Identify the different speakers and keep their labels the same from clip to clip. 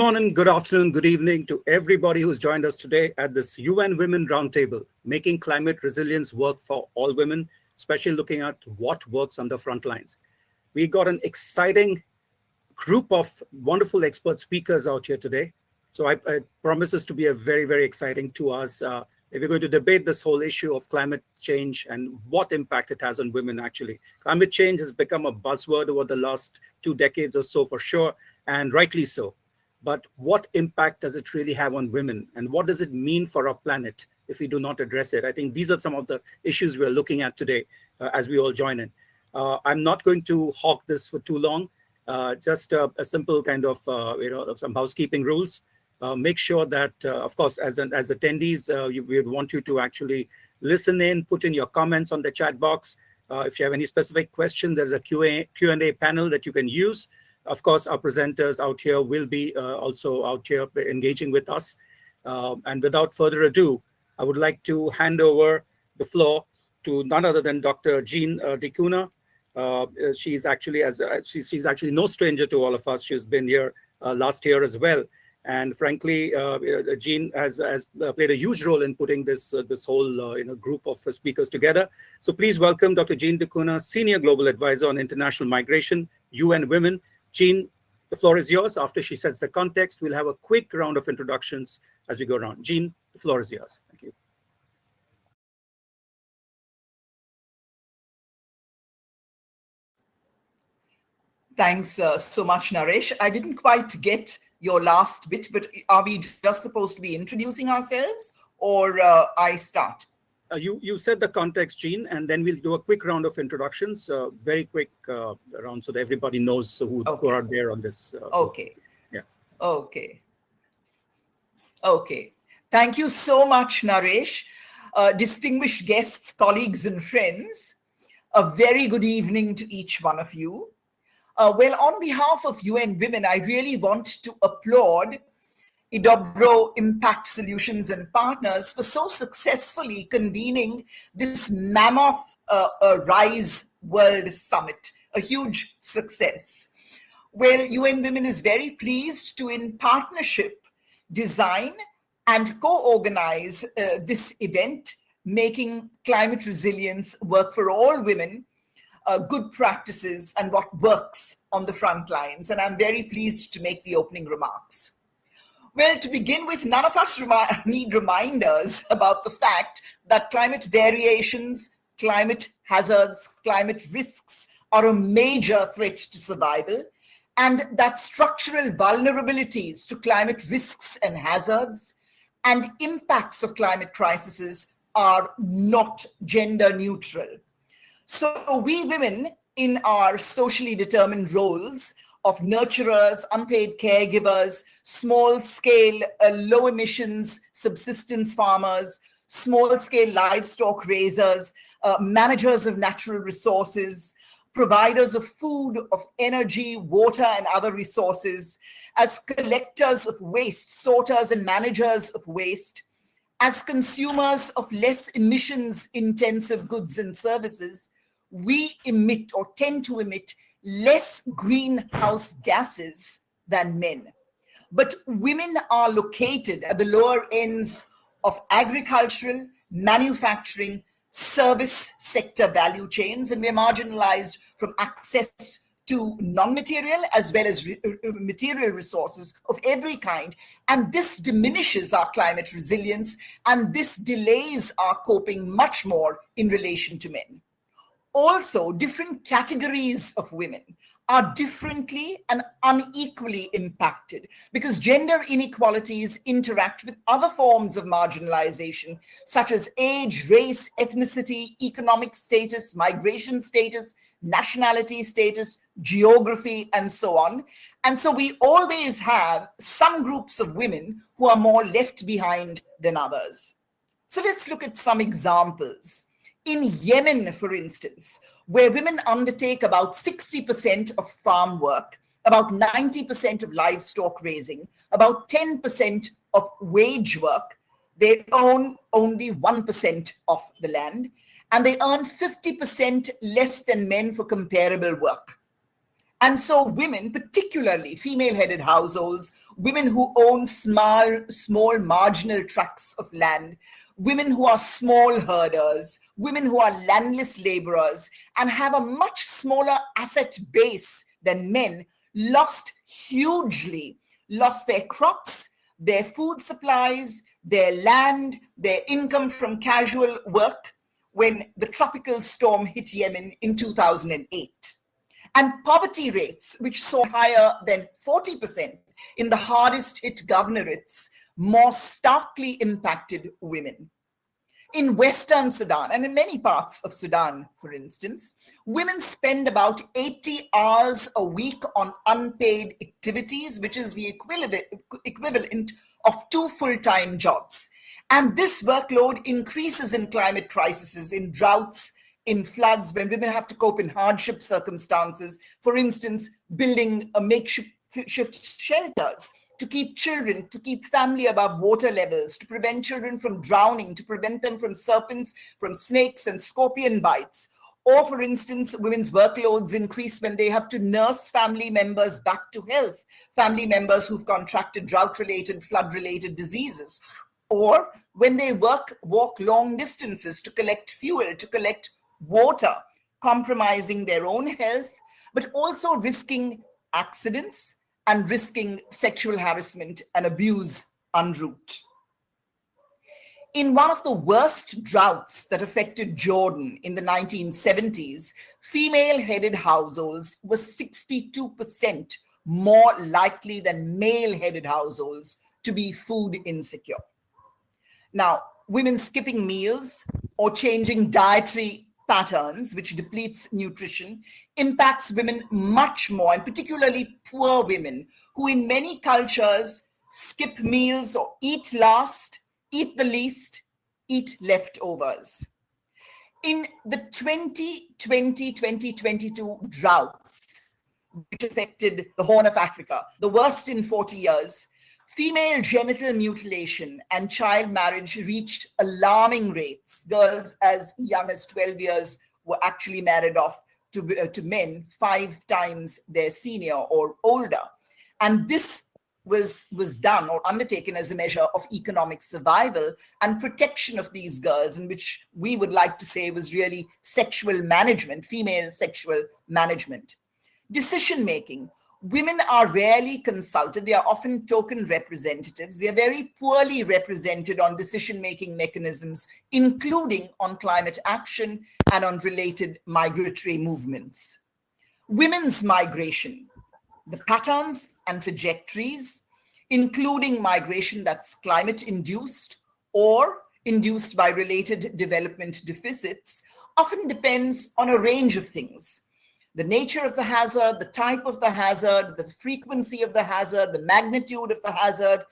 Speaker 1: morning, good afternoon, good evening to everybody who's joined us today at this UNWomen Roundtable, making climate resilience work for all women, especially looking at what works on the front lines. We got an exciting group of wonderful expert speakers out here today. So I promises to be a very, very exciting 2 hours. We're going to debate this whole issue of climate change and what impact it has on women, actually. Climate change has become a buzzword over the last 2 decades or so, for sure, and rightly so. But what impact does it really have on women? And what does it mean for our planet if we do not address it? I think these are some of the issues we're looking at today as we all join in. I'm not going to hawk this for too long. Just a simple kind of, some housekeeping rules. Make sure that, of course, as attendees, we would want you to actually listen in, put in your comments on the chat box. If you have any specific questions, there's a Q&A panel that you can use. Of course, our presenters out here will be also out here engaging with us. And without further ado, I would like to hand over the floor to none other than Dr. Jean DeCuna. She's actually no stranger to all of us. She's been here last year as well. And frankly, Jean has played a huge role in putting this whole group of speakers together. So please welcome Dr. Jean DeCuna, Senior Global Advisor on International Migration, UNWomen. Jean, the floor is yours. After she sets the context, we'll have a quick round of introductions as we go around. Jean, the floor is yours. Thank you.
Speaker 2: Thanks so much, Naresh. I didn't quite get your last bit, but are we just supposed to be introducing ourselves, or I start?
Speaker 1: You said the context, Jean, and then we'll do a quick round of introductions, very quick round so that everybody knows who are there on this.
Speaker 2: Okay.
Speaker 1: Yeah.
Speaker 2: Okay. Thank you so much, Naresh. Distinguished guests, colleagues, and friends, a very good evening to each one of you. Well, on behalf of UNWomen, I really want to applaud Idobro Impact Solutions and Partners for so successfully convening this mammoth RISE World Summit, a huge success. Well, UNWomen is very pleased to, in partnership, design and co-organize this event, making climate resilience work for all women, good practices and what works on the front lines. And I'm very pleased to make the opening remarks. Well, to begin with, none of us need reminders about the fact that climate variations, climate hazards, climate risks are a major threat to survival, and that structural vulnerabilities to climate risks and hazards and impacts of climate crises are not gender neutral. So we women, in our socially determined roles of nurturers, unpaid caregivers, small-scale, low-emissions subsistence farmers, small-scale livestock raisers, managers of natural resources, providers of food, of energy, water, and other resources, as collectors of waste, sorters and managers of waste, as consumers of less emissions-intensive goods and services, we emit or tend to emit less greenhouse gases than men. But women are located at the lower ends of agricultural, manufacturing, service sector value chains, and we're marginalized from access to non-material as well as material resources of every kind. And this diminishes our climate resilience, and this delays our coping much more in relation to men. Also, different categories of women are differently and unequally impacted because gender inequalities interact with other forms of marginalization, such as age, race, ethnicity, economic status, migration status, nationality status, geography, and so on. And so we always have some groups of women who are more left behind than others. So let's look at some examples. In Yemen, for instance, where women undertake about 60% of farm work, about 90% of livestock raising, about 10% of wage work, they own only 1% of the land, and they earn 50% less than men for comparable work. And so women, particularly female-headed households, women who own small marginal tracts of land, women who are small herders, women who are landless laborers, and have a much smaller asset base than men, lost hugely, lost their crops, their food supplies, their land, their income from casual work when the tropical storm hit Yemen in 2008. And poverty rates, which soared higher than 40% in the hardest hit governorates, more starkly impacted women. In Western Sudan and in many parts of Sudan, for instance, women spend about 80 hours a week on unpaid activities, which is the equivalent of 2 full-time jobs. And this workload increases in climate crises, in droughts, in floods, when women have to cope in hardship circumstances, for instance, building a makeshift shelters to keep children, to keep family above water levels, to prevent children from drowning, to prevent them from serpents, from snakes and scorpion bites. Or, for instance, women's workloads increase when they have to nurse family members back to health, family members who've contracted drought-related, flood-related diseases. Or when they walk long distances to collect fuel, to collect water, compromising their own health, but also risking accidents and risking sexual harassment and abuse en route. In one of the worst droughts that affected Jordan in the 1970s, female-headed households were 62% more likely than male-headed households to be food insecure. Now, women skipping meals or changing dietary patterns, which depletes nutrition, impacts women much more, and particularly poor women, who in many cultures skip meals or eat last, eat the least, eat leftovers. In the 2020-2022 droughts, which affected the Horn of Africa, the worst in 40 years, female genital mutilation and child marriage reached alarming rates. Girls as young as 12 years were actually married off to men 5 times their senior or older. And this was done or undertaken as a measure of economic survival and protection of these girls, in which we would like to say was really sexual management, female sexual management. Decision-making. Women are rarely consulted. They are often token representatives. They are very poorly represented on decision-making mechanisms, including on climate action and on related migratory movements. Women's migration, the patterns and trajectories, including migration that's climate-induced or induced by related development deficits, often depends on a range of things. The nature of the hazard, the type of the hazard, the frequency of the hazard, the magnitude of the hazard,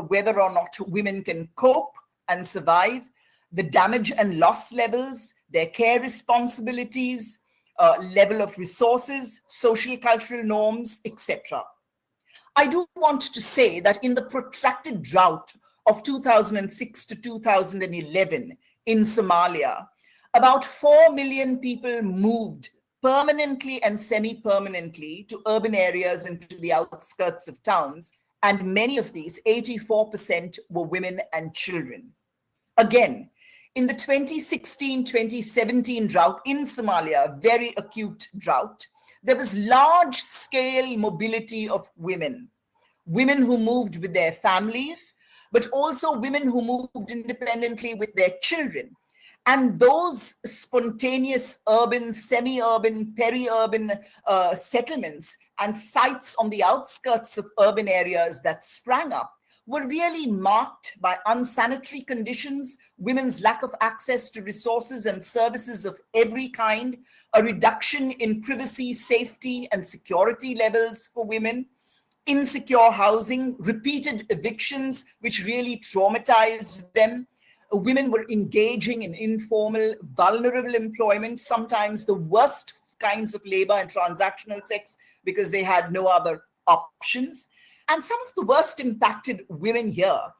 Speaker 2: whether or not women can cope and survive, the damage and loss levels, their care responsibilities, level of resources, social cultural norms, etc. I do want to say that in the protracted drought of 2006 to 2011 in Somalia, about 4 million people moved permanently and semi-permanently to urban areas and to the outskirts of towns, and many of these, 84%, were women and children. Again, in the 2016-2017 drought in Somalia, very acute drought, there was large-scale mobility of women. Women who moved with their families, but also women who moved independently with their children. And those spontaneous urban, semi-urban, peri-urban settlements and sites on the outskirts of urban areas that sprang up were really marked by unsanitary conditions, women's lack of access to resources and services of every kind, a reduction in privacy, safety, and security levels for women, insecure housing, repeated evictions, which really traumatized them. Women were engaging in informal, vulnerable employment, sometimes the worst kinds of labor and transactional sex because they had no other options. And some of the worst impacted women here,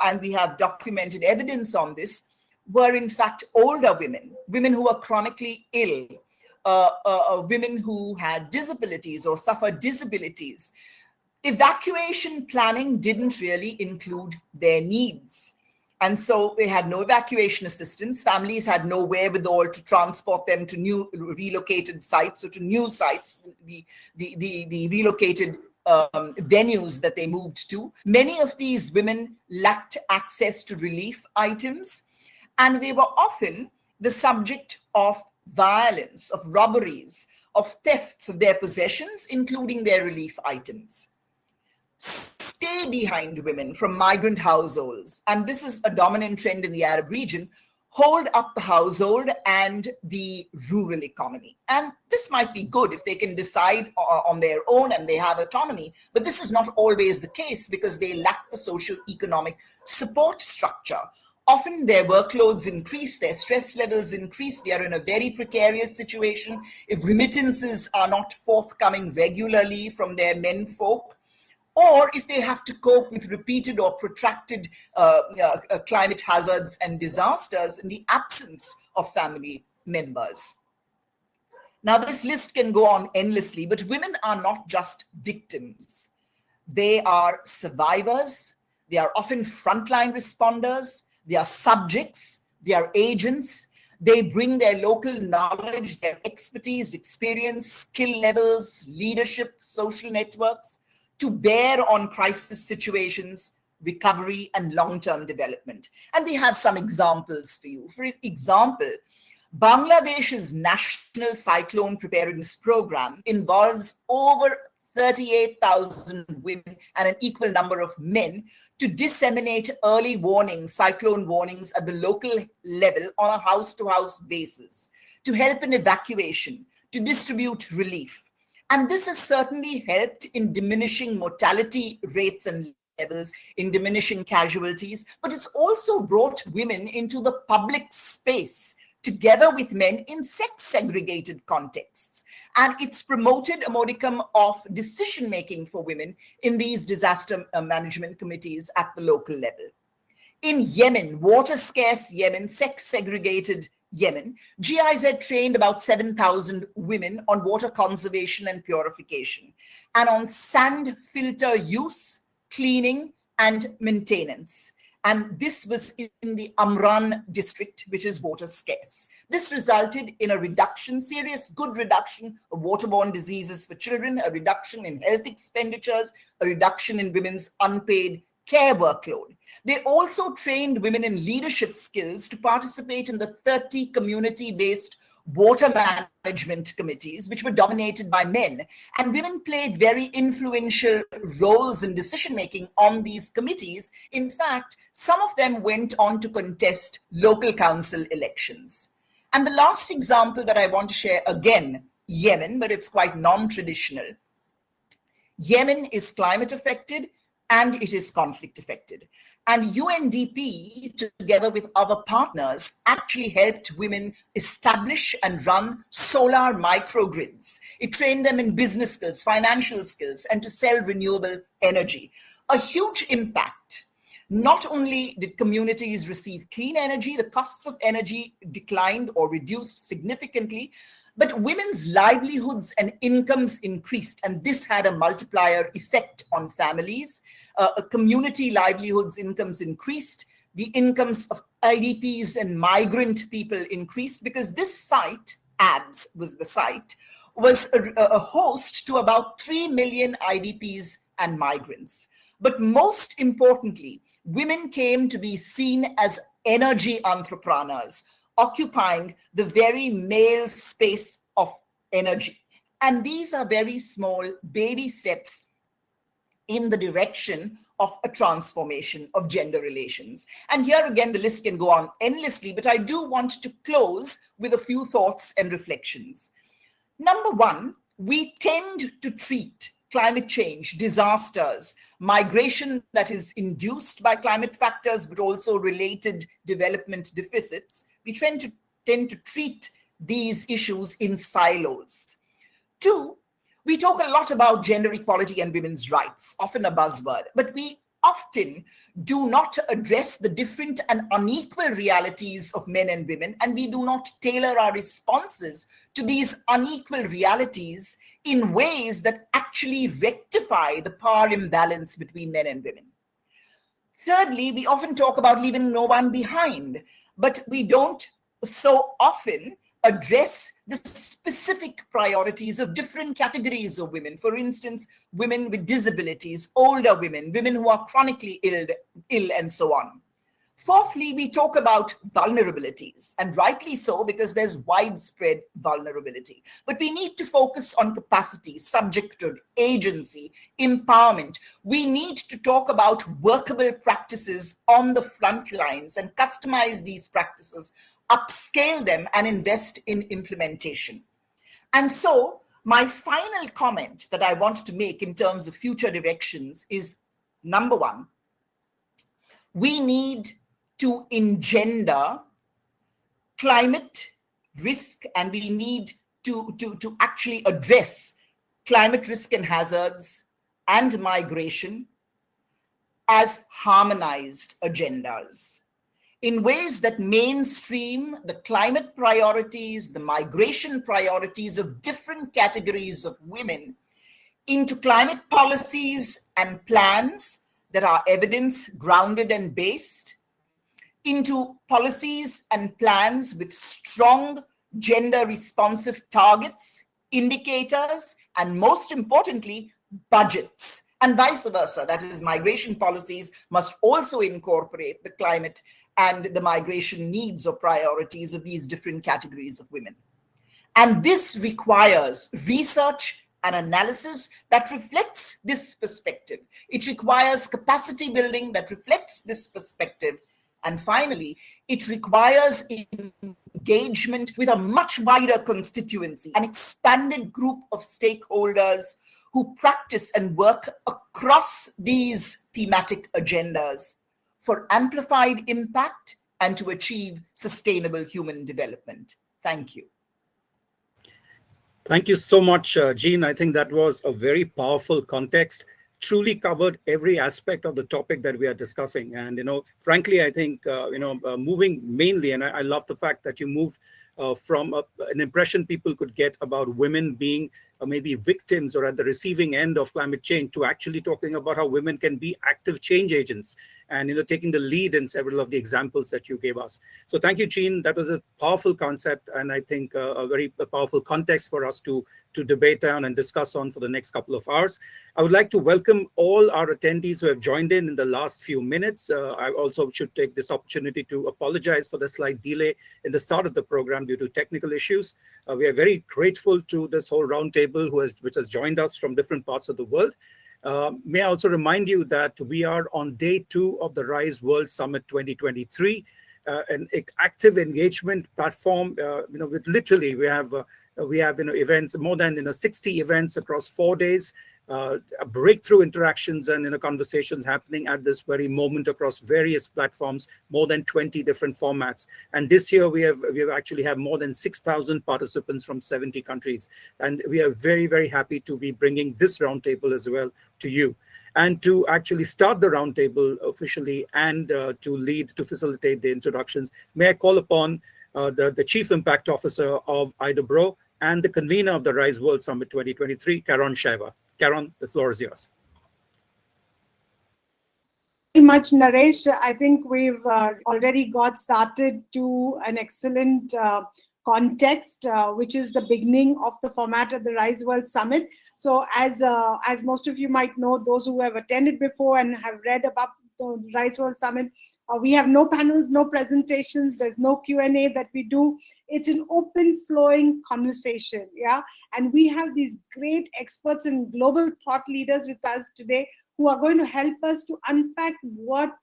Speaker 2: and we have documented evidence on this, were in fact older women, women who were chronically ill, women who had disabilities or suffered disabilities, evacuation planning didn't really include their needs. And so they had no evacuation assistance. Families had no wherewithal to transport them to new relocated sites or to new sites, the relocated venues that they moved to. Many of these women lacked access to relief items, and they were often the subject of violence, of robberies, of thefts of their possessions, including their relief items. Stay behind women from migrant households, and this is a dominant trend in the Arab region, hold up the household and the rural economy. And this might be good if they can decide on their own and they have autonomy, but this is not always the case because they lack the socio-economic support structure. Often their workloads increase, their stress levels increase, they are in a very precarious situation. If remittances are not forthcoming regularly from their menfolk, or if they have to cope with repeated or protracted climate hazards and disasters in the absence of family members. Now, this list can go on endlessly, but women are not just victims. They are survivors. They are often frontline responders. They are subjects. They are agents. They bring their local knowledge, their expertise, experience, skill levels, leadership, social networks to bear on crisis situations, recovery, and long-term development. And we have some examples for you. For example, Bangladesh's National Cyclone Preparedness Program involves over 38,000 women and an equal number of men to disseminate early warnings, cyclone warnings at the local level on a house-to-house basis, to help in evacuation, to distribute relief. And this has certainly helped in diminishing mortality rates and levels, in diminishing casualties, but it's also brought women into the public space together with men in sex-segregated contexts. And it's promoted a modicum of decision-making for women in these disaster management committees at the local level. In Yemen, water-scarce Yemen, sex-segregated Yemen, GIZ trained about 7,000 women on water conservation and purification, and on sand filter use, cleaning, and maintenance. And this was in the Amran district, which is water scarce. This resulted in a reduction, serious, good reduction of waterborne diseases for children, a reduction in health expenditures, a reduction in women's unpaid care workload. They also trained women in leadership skills to participate in the 30 community-based water management committees, which were dominated by men. And women played very influential roles in decision-making on these committees. In fact, some of them went on to contest local council elections. And the last example that I want to share, again, Yemen, but it's quite non-traditional. Yemen is climate affected and it is conflict affected. And UNDP, together with other partners, actually helped women establish and run solar microgrids. It trained them in business skills, financial skills, and to sell renewable energy. A huge impact. Not only did communities receive clean energy, the costs of energy declined or reduced significantly, but women's livelihoods and incomes increased, and this had a multiplier effect on families. Community livelihoods, incomes increased. The incomes of IDPs and migrant people increased because this site, ABS was the site, was a host to about 3 million IDPs and migrants. But most importantly, women came to be seen as energy entrepreneurs, occupying the very male space of energy. And these are very small baby steps in the direction of a transformation of gender relations. And here again, the list can go on endlessly, but I do want to close with a few thoughts and reflections. Number one, we tend to treat climate change, disasters, migration that is induced by climate factors, but also related development deficits. We tend to treat these issues in silos. Two, we talk a lot about gender equality and women's rights, often a buzzword, but we often do not address the different and unequal realities of men and women, and we do not tailor our responses to these unequal realities in ways that actually rectify the power imbalance between men and women. Thirdly, we often talk about leaving no one behind, but we don't so often address the specific priorities of different categories of women. For instance, women with disabilities, older women, women who are chronically ill, and so on. Fourthly, we talk about vulnerabilities, and rightly so, because there's widespread vulnerability. But we need to focus on capacity, subjecthood, agency, empowerment. We need to talk about workable practices on the front lines and customize these practices, upscale them, and invest in implementation. And so my final comment that I want to make in terms of future directions is, number one, we need to engender climate risk, and we need to actually address climate risk and hazards and migration as harmonized agendas in ways that mainstream the climate priorities, the migration priorities of different categories of women into climate policies and plans that are evidence grounded and based, into policies and plans with strong gender responsive targets, indicators, and most importantly, budgets, and vice versa. That is, migration policies must also incorporate the climate and the migration needs or priorities of these different categories of women. And this requires research and analysis that reflects this perspective. It requires capacity building that reflects this perspective. And finally, it requires engagement with a much wider constituency, an expanded group of stakeholders who practice and work across these thematic agendas for amplified impact and to achieve sustainable human development. Thank you.
Speaker 1: Thank you so much, Jean. I think that was a very powerful context, truly covered every aspect of the topic that we are discussing. And, frankly, I think, moving mainly, and I love the fact that you move from an impression people could get about women being maybe victims or at the receiving end of climate change to actually talking about how women can be active change agents and, taking the lead in several of the examples that you gave us. So thank you, Jean. That was a powerful concept, and I think a very powerful context for us to debate on and discuss on for the next couple of hours. I would like to welcome all our attendees who have joined in the last few minutes. I also should take this opportunity to apologize for the slight delay in the start of the program due to technical issues. We are very grateful to this whole roundtable which has joined us from different parts of the world. May I also remind you that we are on day 2 of the RISE World Summit 2023, an active engagement platform. With literally we have events, more than 60 events across 4 days, breakthrough interactions and conversations happening at this very moment across various platforms, more than 20 different formats. And this year we have actually have more than 6,000 participants from 70 countries, and we are very, very happy to be bringing this roundtable as well to you. And to actually start the roundtable officially and to facilitate the introductions, may I call upon the Chief Impact Officer of IDOBRO and the convener of the RISE World Summit 2023, Karon Shaiva. Karon, the floor is yours.
Speaker 3: Very much, Naresh. I think we've already got started to an excellent context, which is the beginning of the format of the RISE World Summit. So as most of you might know, those who have attended before and have read about the RISE World Summit, we have no panels, no presentations, there's no Q&A that we do. It's an open flowing conversation, yeah? And we have these great experts and global thought leaders with us today who are going to help us to unpack what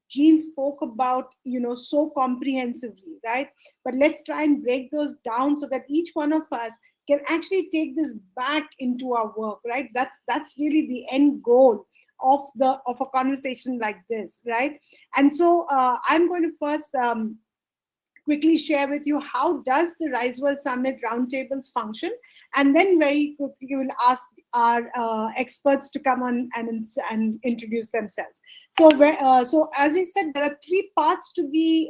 Speaker 3: Jean spoke about, so comprehensively, right? But let's try and break those down so that each one of us can actually take this back into our work, right? That's really the end goal of a conversation like this, right? And so I'm going to first quickly share with you how does the RISE World Summit roundtables function, and then very quickly we will ask our experts to come on and introduce themselves. So, so as we said, there are three parts to the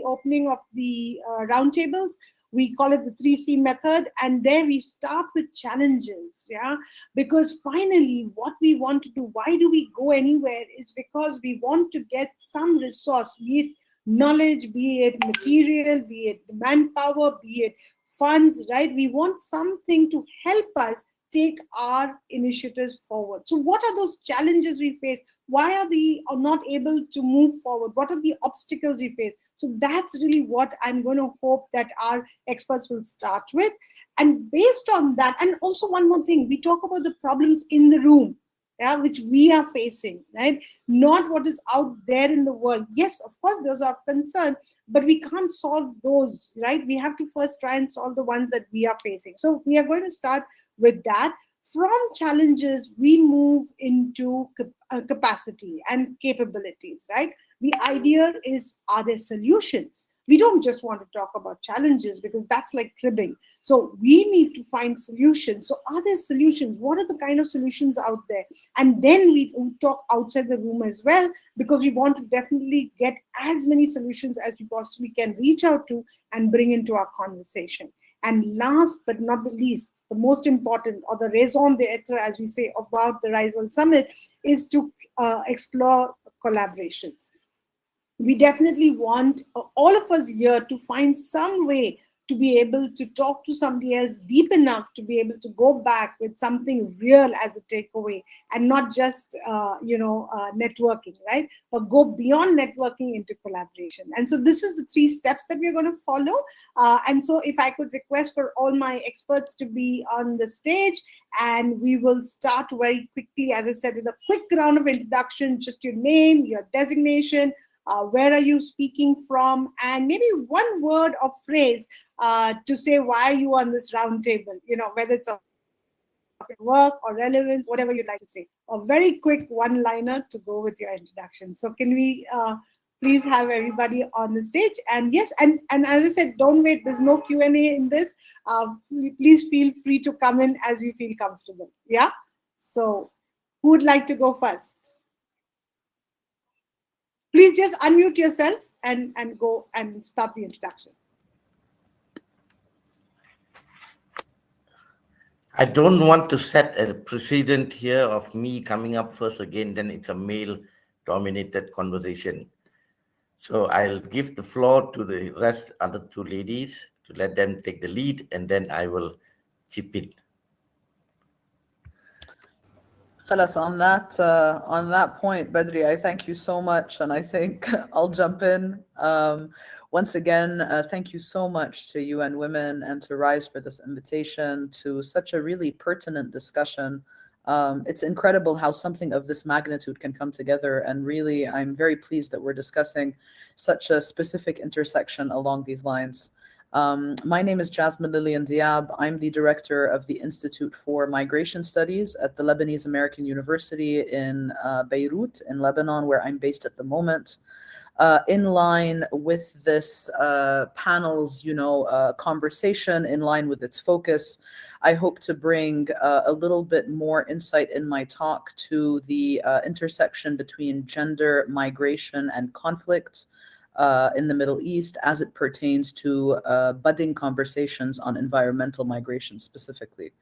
Speaker 3: opening of the roundtables. We call it the 3C method, and there we start with challenges, yeah, because finally what we want to do, why do we go anywhere, is because we want to get some resource, be it knowledge, be it material, be it manpower, be it funds, right? We want something to help us take our initiatives forward. So what are those challenges we face? Why are we not able to move forward? What are the obstacles we face? So that's really what I'm going to hope that our experts will start with. And based on that, and also one more thing, we talk about the problems in the room, yeah, which we are facing, right? Not what is out there in the world. Yes, of course, those are of concern, but we can't solve those, right? We have to first try and solve the ones that we are facing. So we are going to start with that. From challenges, we move into capacity and capabilities, right? The idea is, are there solutions? We don't just want to talk about challenges because that's like cribbing. So we need to find solutions. So are there solutions? What are the kind of solutions out there? And then we talk outside the room as well, because we want to definitely get as many solutions as we possibly can reach out to and bring into our conversation. And last but not the least, the most important, or the raison d'etre, as we say, about the Rise World Summit, is to explore collaborations. We definitely want all of us here to find some way to be able to talk to somebody else deep enough to be able to go back with something real as a takeaway, and not just networking, right? But go beyond networking into collaboration. And so this is the 3 steps that we're going to follow. And so if I could request for all my experts to be on the stage, and we will start very quickly, as I said, with a quick round of introduction, just your name, your designation, where are you speaking from, and maybe one word or phrase to say why you are on this round table, whether it's of work or relevance, whatever you'd like to say. A very quick one-liner to go with your introduction. So can we please have everybody on the stage? And yes, and as I said, don't wait, there's no Q&A in this. Please feel free to come in as you feel comfortable. Yeah? So who would like to go first? Please just unmute yourself and go and start the introduction.
Speaker 4: I don't want to set a precedent here of me coming up first again, then it's a male-dominated conversation. So I'll give the floor to the rest other 2 ladies to let them take the lead, and then I will chip in.
Speaker 5: Khalas, on that point, Badri, I thank you so much, and I think I'll jump in. Once again, thank you so much to UNWomen and to Rise for this invitation to such a really pertinent discussion. It's incredible how something of this magnitude can come together, and really I'm very pleased that we're discussing such a specific intersection along these lines. My name is Jasmine Lillian Diab. I'm the director of the Institute for Migration Studies at the Lebanese American University in Beirut in Lebanon, where I'm based at the moment. In line with this panel's, conversation, in line with its focus, I hope to bring a little bit more insight in my talk to the intersection between gender, migration, and conflict in the Middle East as it pertains to budding conversations on environmental migration specifically.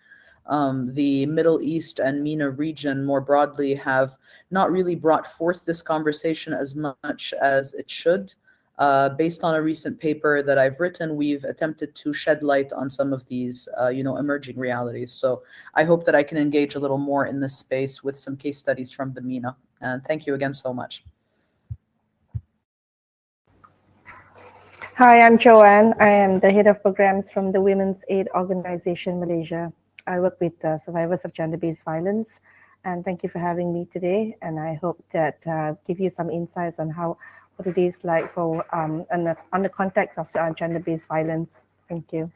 Speaker 5: The Middle East and MENA region more broadly have not really brought forth this conversation as much as it should. Based on a recent paper that I've written, we've attempted to shed light on some of these, emerging realities. So I hope that I can engage a little more in this space with some case studies from the MENA. And thank you again so much.
Speaker 6: Hi, I'm Joanne. I am the head of programs from the Women's Aid Organization Malaysia. I work with survivors of gender-based violence, and thank you for having me today. And I hope that give you some insights on what it is like for on the context of gender-based violence. Thank you.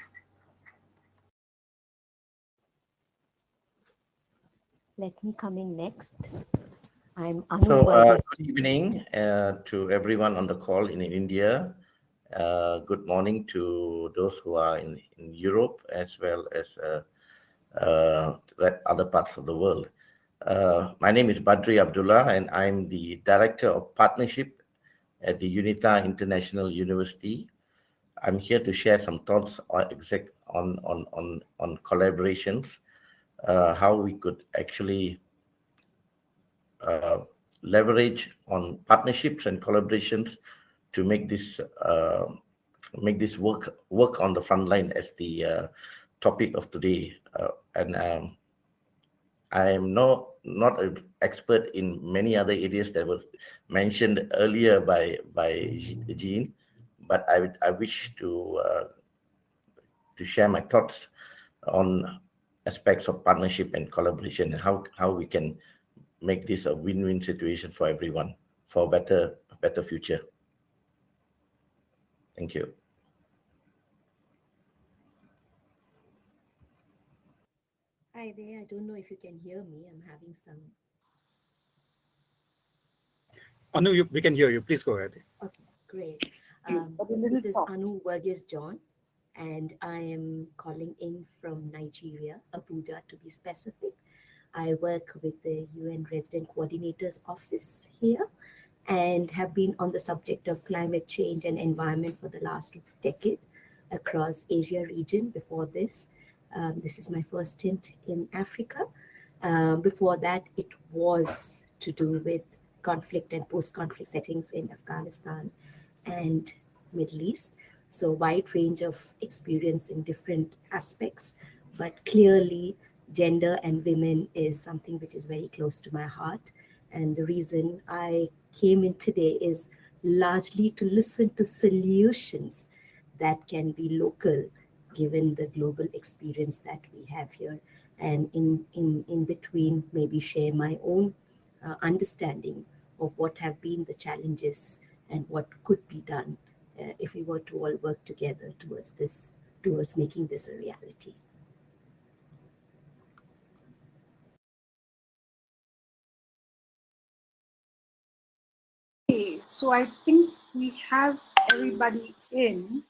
Speaker 7: Let me come in next. I'm
Speaker 4: So good evening to everyone on the call in India. Good morning to those who are in Europe, as well as other other parts of the world. My name is Badri Abdullah, and I'm the Director of Partnership at the UNITA International University. I'm here to share some thoughts on collaborations, how we could actually leverage on partnerships and collaborations to make this work on the front line as the topic of today. I am not an expert in many other areas that were mentioned earlier by Jean, but I wish to share my thoughts on aspects of partnership and collaboration and how we can make this a win-win situation for everyone for a better future. Thank you.
Speaker 7: Hi there. I don't know if you can hear me. I'm having some.
Speaker 1: Anu, we can hear you. Please go ahead.
Speaker 7: Okay, great.
Speaker 3: But a little
Speaker 7: This is
Speaker 3: soft.
Speaker 7: Anu Verghese John, and I am calling in from Nigeria, Abuja to be specific. I work with the UN Resident Coordinator's Office here and have been on the subject of climate change and environment for the last decade across Asia region. Before this, this is my first stint in Africa. Before that, it was to do with conflict and post-conflict settings in Afghanistan and Middle East. So wide range of experience in different aspects, but clearly gender and women is something which is very close to my heart. And the reason I came in today is largely to listen to solutions that can be local, given the global experience that we have here. And in between, maybe share my own understanding of what have been the challenges and what could be done if we were to all work together towards making this a reality.
Speaker 3: Okay, so I think we have everybody in.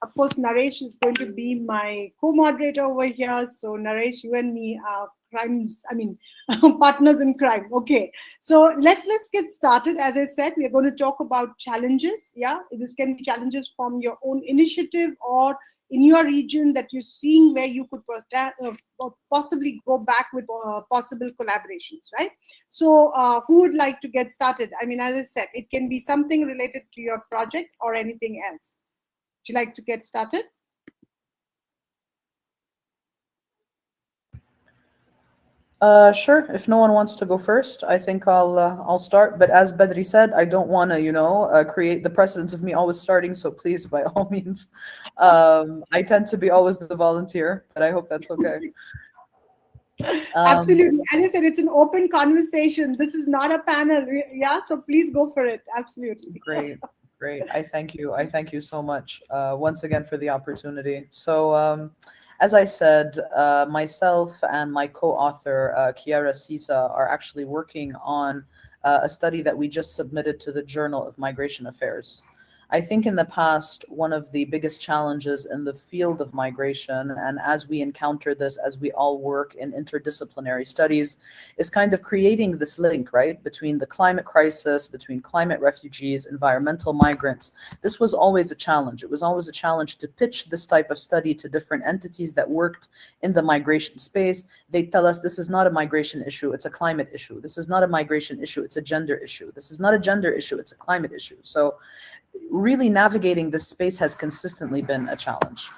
Speaker 3: Of course, Naresh is going to be my co-moderator over here. So Naresh, you and me are partners in crime. Okay, so let's get started. As I said, we're going to talk about challenges. Yeah, this can be challenges from your own initiative or in your region that you're seeing where you could possibly go back with possible collaborations, right? So who would like to get started? I mean, as I said, it can be something related to your project or anything else. Would you like to get started?
Speaker 5: Sure. If no one wants to go first, I think I'll start. But as Badri said, I don't want to, create the precedence of me always starting. So please, by all means, I tend to be always the volunteer, but I hope that's okay.
Speaker 3: Absolutely. As I said, it's an open conversation. This is not a panel. Yeah. So please go for it. Absolutely.
Speaker 5: Great. I thank you. I thank you so much once again for the opportunity. So as I said, myself and my co-author, Chiara Sisa, are actually working on a study that we just submitted to the Journal of Migration Affairs. I think in the past, one of the biggest challenges in the field of migration, and as we encounter this, as we all work in interdisciplinary studies, is kind of creating this link, right, between the climate crisis, between climate refugees, environmental migrants. This was always a challenge. It was always a challenge to pitch this type of study to different entities that worked in the migration space. They tell us this is not a migration issue, it's a climate issue. This is not a migration issue, it's a gender issue. This is not a gender issue, it's a climate issue. So really navigating this space has consistently been a challenge.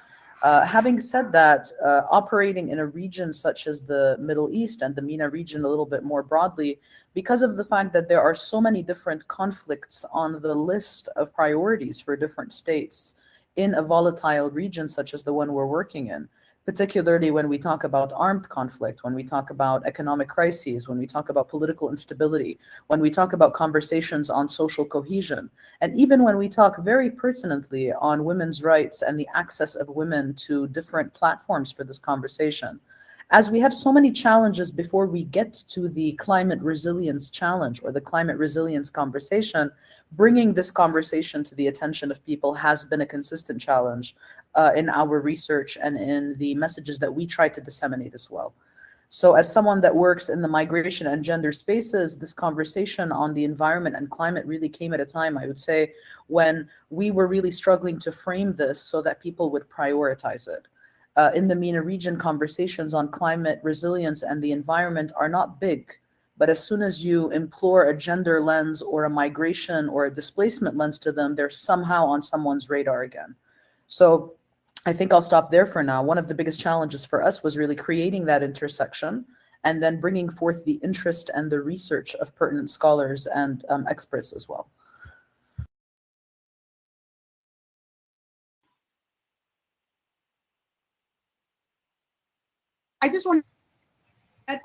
Speaker 5: Having said that, operating in a region such as the Middle East and the MENA region a little bit more broadly, because of the fact that there are so many different conflicts on the list of priorities for different states in a volatile region such as the one we're working in, particularly when we talk about armed conflict, when we talk about economic crises, when we talk about political instability, when we talk about conversations on social cohesion, and even when we talk very pertinently on women's rights and the access of women to different platforms for this conversation. as we have so many challenges before we get to the climate resilience challenge or the climate resilience conversation, bringing this conversation to the attention of people has been a consistent challenge in our research and in the messages that we try to disseminate as well. So as someone that works in the migration and gender spaces, this conversation on the environment and climate really came at a time, I would say, when we were really struggling to frame this so that people would prioritize it. In the MENA region, conversations on climate resilience and the environment are not big, but as soon as you implore a gender lens or a migration or a displacement lens to them, they're somehow on someone's radar again. So I think I'll stop there for now. One of the biggest challenges for us was really creating that intersection and then bringing forth the interest and the research of pertinent scholars and experts as well.
Speaker 3: I just want to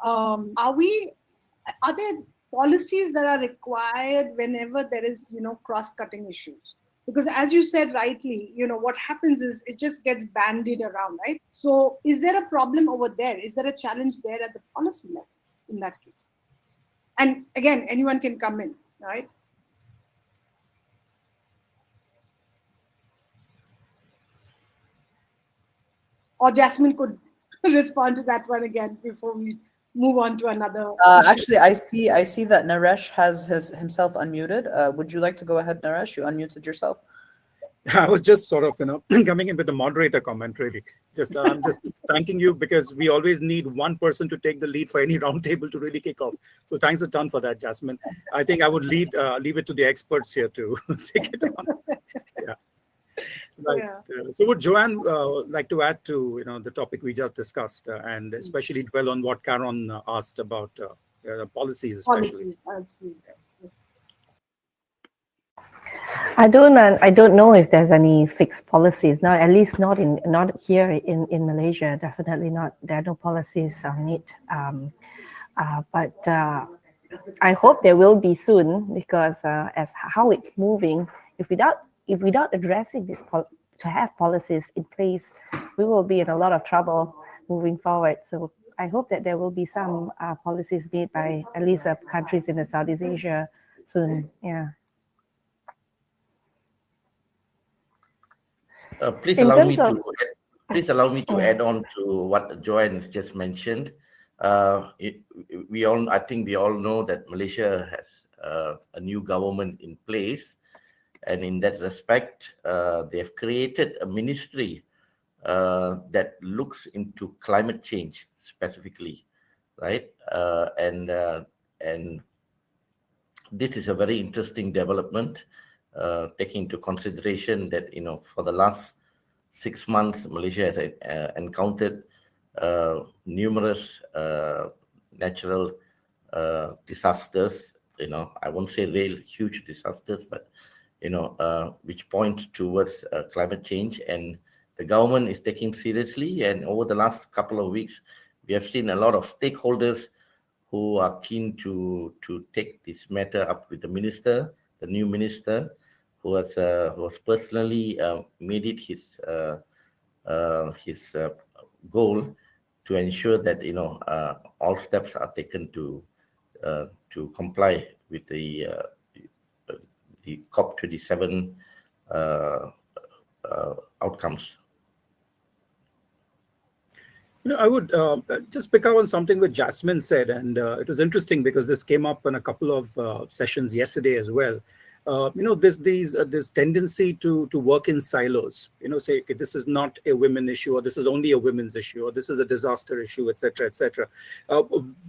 Speaker 3: are there policies that are required whenever there is, cross-cutting issues? Because as you said rightly, what happens is it just gets bandied around, right? So is there a problem over there? Is there a challenge there at the policy level in that case? And again, anyone can come in, right? Or Jasmine could respond to that one again before we move on to another issue.
Speaker 5: Actually, I see that Naresh has himself unmuted. Would you like to go ahead, Naresh? You unmuted yourself.
Speaker 1: I was just sort of, coming in with the moderator comment, really. I'm just thanking you because we always need one person to take the lead for any roundtable to really kick off. So thanks a ton for that, Jasmine. I think I would leave it to the experts here to take it on. Yeah. Right.
Speaker 3: Yeah.
Speaker 1: So would Joanne like to add to the topic we just discussed and especially dwell on what Karen asked about policies, especially?
Speaker 3: Absolutely.
Speaker 6: I don't know if there's any fixed policies now, at least not here in Malaysia. Definitely not. There are no policies on it. But I hope there will be soon, because as how it's moving, if without addressing this, to have policies in place, we will be in a lot of trouble moving forward. So I hope that there will be some policies made by at least countries in the Southeast Asia soon. Yeah.
Speaker 4: Please allow me to add on to what Joanne has just mentioned. I think we all know that Malaysia has a new government in place, and in that respect, they have created a ministry that looks into climate change specifically, right? And this is a very interesting development. Taking into consideration that for the last 6 months, Malaysia has encountered numerous natural disasters. I won't say real huge disasters, but which point towards climate change, and the government is taking seriously. And over the last couple of weeks, we have seen a lot of stakeholders who are keen to take this matter up with the new minister, who has personally made it his goal to ensure that all steps are taken to comply with the COP27 outcomes.
Speaker 1: I would just pick up on something that Jasmine said, and it was interesting because this came up in a couple of sessions yesterday as well. This tendency to work in silos, say, okay, this is not a women issue, or this is only a women's issue, or this is a disaster issue, etc., etc.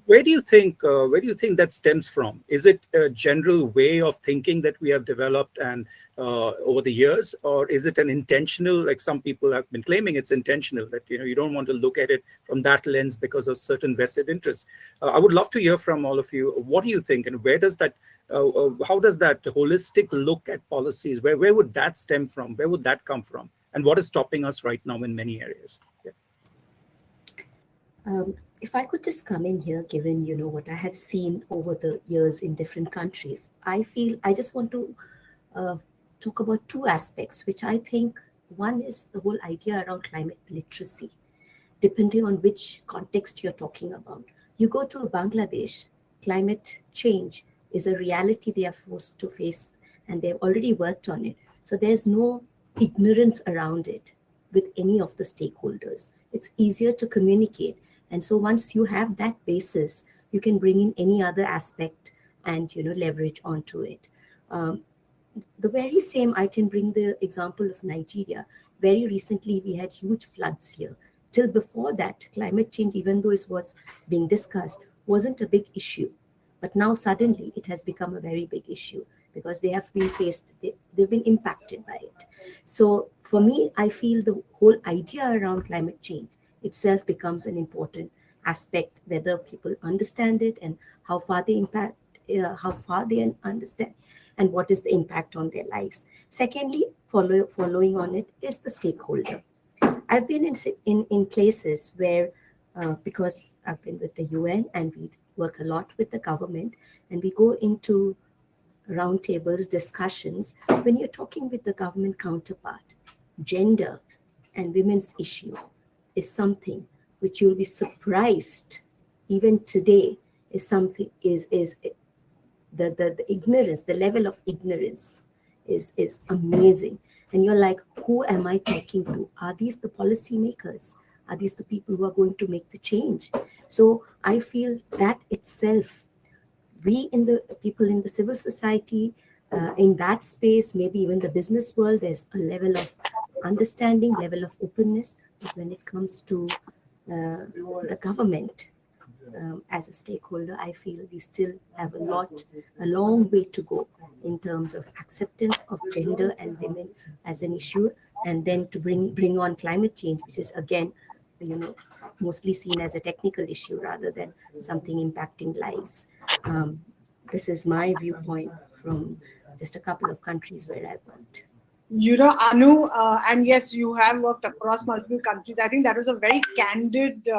Speaker 1: Where do you think that stems from? Is it a general way of thinking that we have developed and over the years, or is it an intentional, like some people have been claiming it's intentional, that you don't want to look at it from that lens because of certain vested interests? I would love to hear from all of you. What do you think, and where does that how does that holistic look at policies, where would that stem from? Where would that come from? And what is stopping us right now in many areas? Yeah.
Speaker 7: If I could just come in here, given what I have seen over the years in different countries, I just want to talk about two aspects, which I think one is the whole idea around climate literacy. depending on which context you're talking about. You go to Bangladesh, climate change is a reality they are forced to face, and they've already worked on it. So there's no ignorance around it with any of the stakeholders. It's easier to communicate. And so once you have that basis, you can bring in any other aspect and leverage onto it. The very same, I can bring the example of Nigeria. Very recently, we had huge floods here. Till before that, climate change, even though it was being discussed, wasn't a big issue. But now suddenly it has become a very big issue because they have been they've been impacted by it. So for me, I feel the whole idea around climate change itself becomes an important aspect, whether people understand it and how far they understand and what is the impact on their lives. Secondly, following on it is the stakeholder. I've been in places where, because I've been with the UN and we work a lot with the government, and we go into roundtables, discussions, when you're talking with the government counterpart, gender and women's issue is something which you'll be surprised even today is something the ignorance, the level of ignorance is amazing. And you're like, who am I talking to? Are these the policymakers? Are these the people who are going to make the change? So I feel that itself, we in the people in the civil society, in that space, maybe even the business world, there's a level of understanding, level of openness. But when it comes to the government as a stakeholder, I feel we still have a long way to go in terms of acceptance of gender and women as an issue, and then to bring on climate change, which is again, mostly seen as a technical issue rather than something impacting lives. This is my viewpoint from just a couple of countries where I worked.
Speaker 3: Anu, and yes, you have worked across multiple countries. I think that was a very candid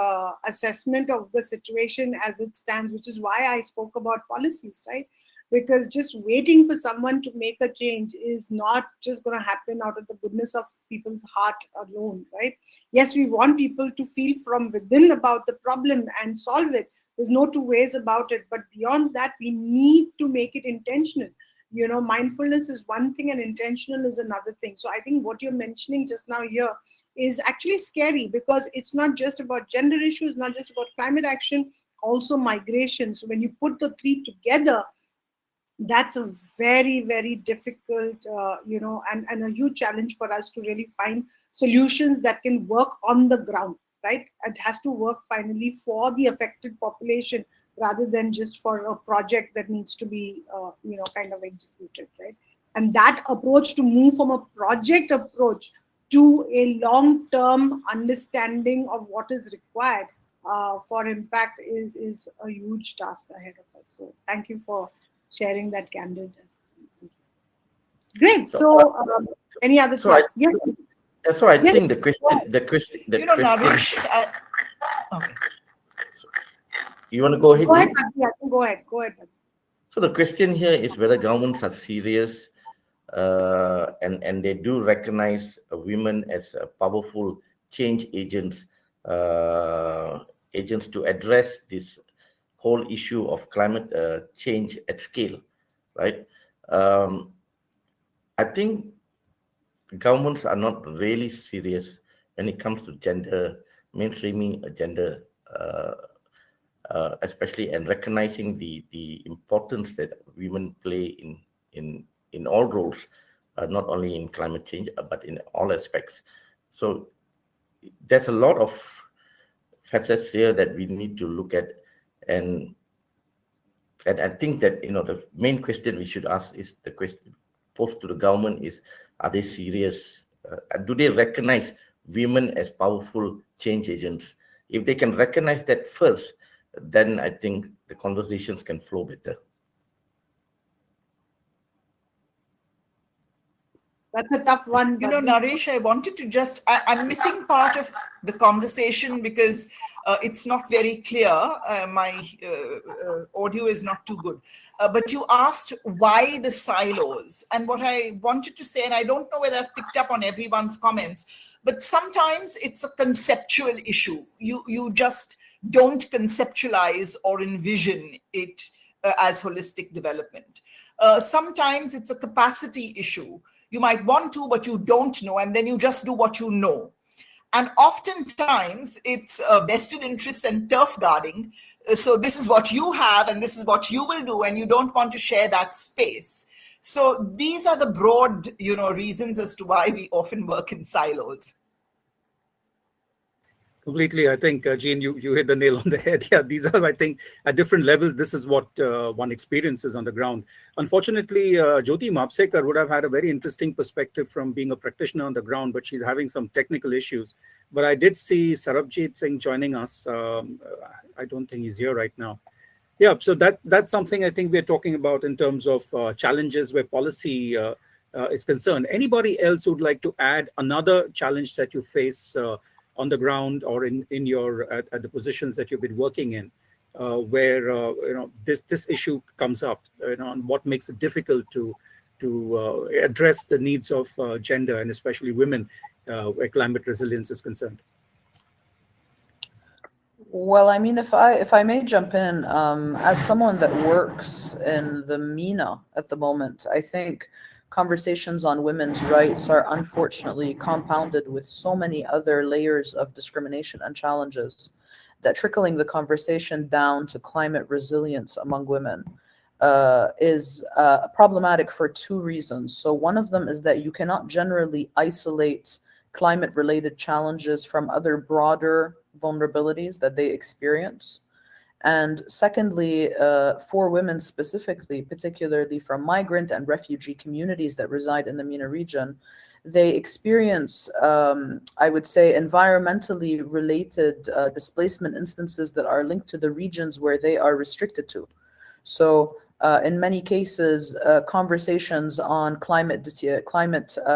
Speaker 3: assessment of the situation as it stands, which is why I spoke about policies, right? Because just waiting for someone to make a change is not just going to happen out of the goodness of people's heart alone, right? Yes, we want people to feel from within about the problem and solve it. There's no two ways about it. But beyond that, we need to make it intentional. Mindfulness is one thing and intentional is another thing. So I think what you're mentioning just now here is actually scary, because it's not just about gender issues, not just about climate action, also migration. So when you put the three together, that's a very, very difficult, and a huge challenge for us to really find solutions that can work on the ground, right? It has to work finally for the affected population rather than just for a project that needs to be, kind of executed, right? And that approach, to move from a project approach to a long-term understanding of what is required for impact is a huge task ahead of us. So thank you for sharing that candid. Great. So, any other thoughts? Yes.
Speaker 4: So I think the question.
Speaker 2: Naresh, okay.
Speaker 4: You want to go ahead?
Speaker 3: Go ahead, Bhakti. Go ahead. Go ahead.
Speaker 4: So the question here is whether governments are serious and they do recognize women as powerful change agents to address this whole issue of climate change at scale, right? I think governments are not really serious when it comes to gender, mainstreaming gender, especially, and recognizing the importance that women play in all roles, not only in climate change, but in all aspects. So there's a lot of facets here that we need to look at. And I think that, the main question we should ask is the question posed to the government is, are they serious? Do they recognize women as powerful change agents? If they can recognize that first, then I think the conversations can flow better.
Speaker 3: That's a tough one.
Speaker 2: Naresh, I wanted to I'm missing part of the conversation because it's not very clear. My audio is not too good. But you asked why the silos. And what I wanted to say, and I don't know whether I've picked up on everyone's comments, but sometimes it's a conceptual issue. You just don't conceptualize or envision it as holistic development. Sometimes it's a capacity issue. You might want to, but you don't know, and then you just do what you know. And oftentimes it's vested interests and turf guarding. So this is what you have and this is what you will do, and you don't want to share that space. So these are the broad, reasons as to why we often work in silos.
Speaker 1: Completely. I think, Jean, you hit the nail on the head. Yeah, these are, I think, at different levels, this is what one experiences on the ground. Unfortunately, Jyoti Mapsekar would have had a very interesting perspective from being a practitioner on the ground, but she's having some technical issues. But I did see Sarabjit Singh joining us. I don't think he's here right now. Yeah, so that's something I think we're talking about in terms of challenges where policy is concerned. Anybody else who'd like to add another challenge that you face on the ground or in your at the positions that you've been working in, where this issue comes up, and what makes it difficult to address the needs of gender and especially women where climate resilience is concerned?
Speaker 5: Well, I mean, if I may jump in, as someone that works in the MENA at the moment, I think conversations on women's rights are unfortunately compounded with so many other layers of discrimination and challenges that trickling the conversation down to climate resilience among women is problematic for two reasons. So one of them is that you cannot generally isolate climate-related challenges from other broader vulnerabilities that they experience. And secondly, for women specifically, particularly from migrant and refugee communities that reside in the MENA region, they experience, I would say, environmentally related displacement instances that are linked to the regions where they are restricted to. So in many cases, conversations on climate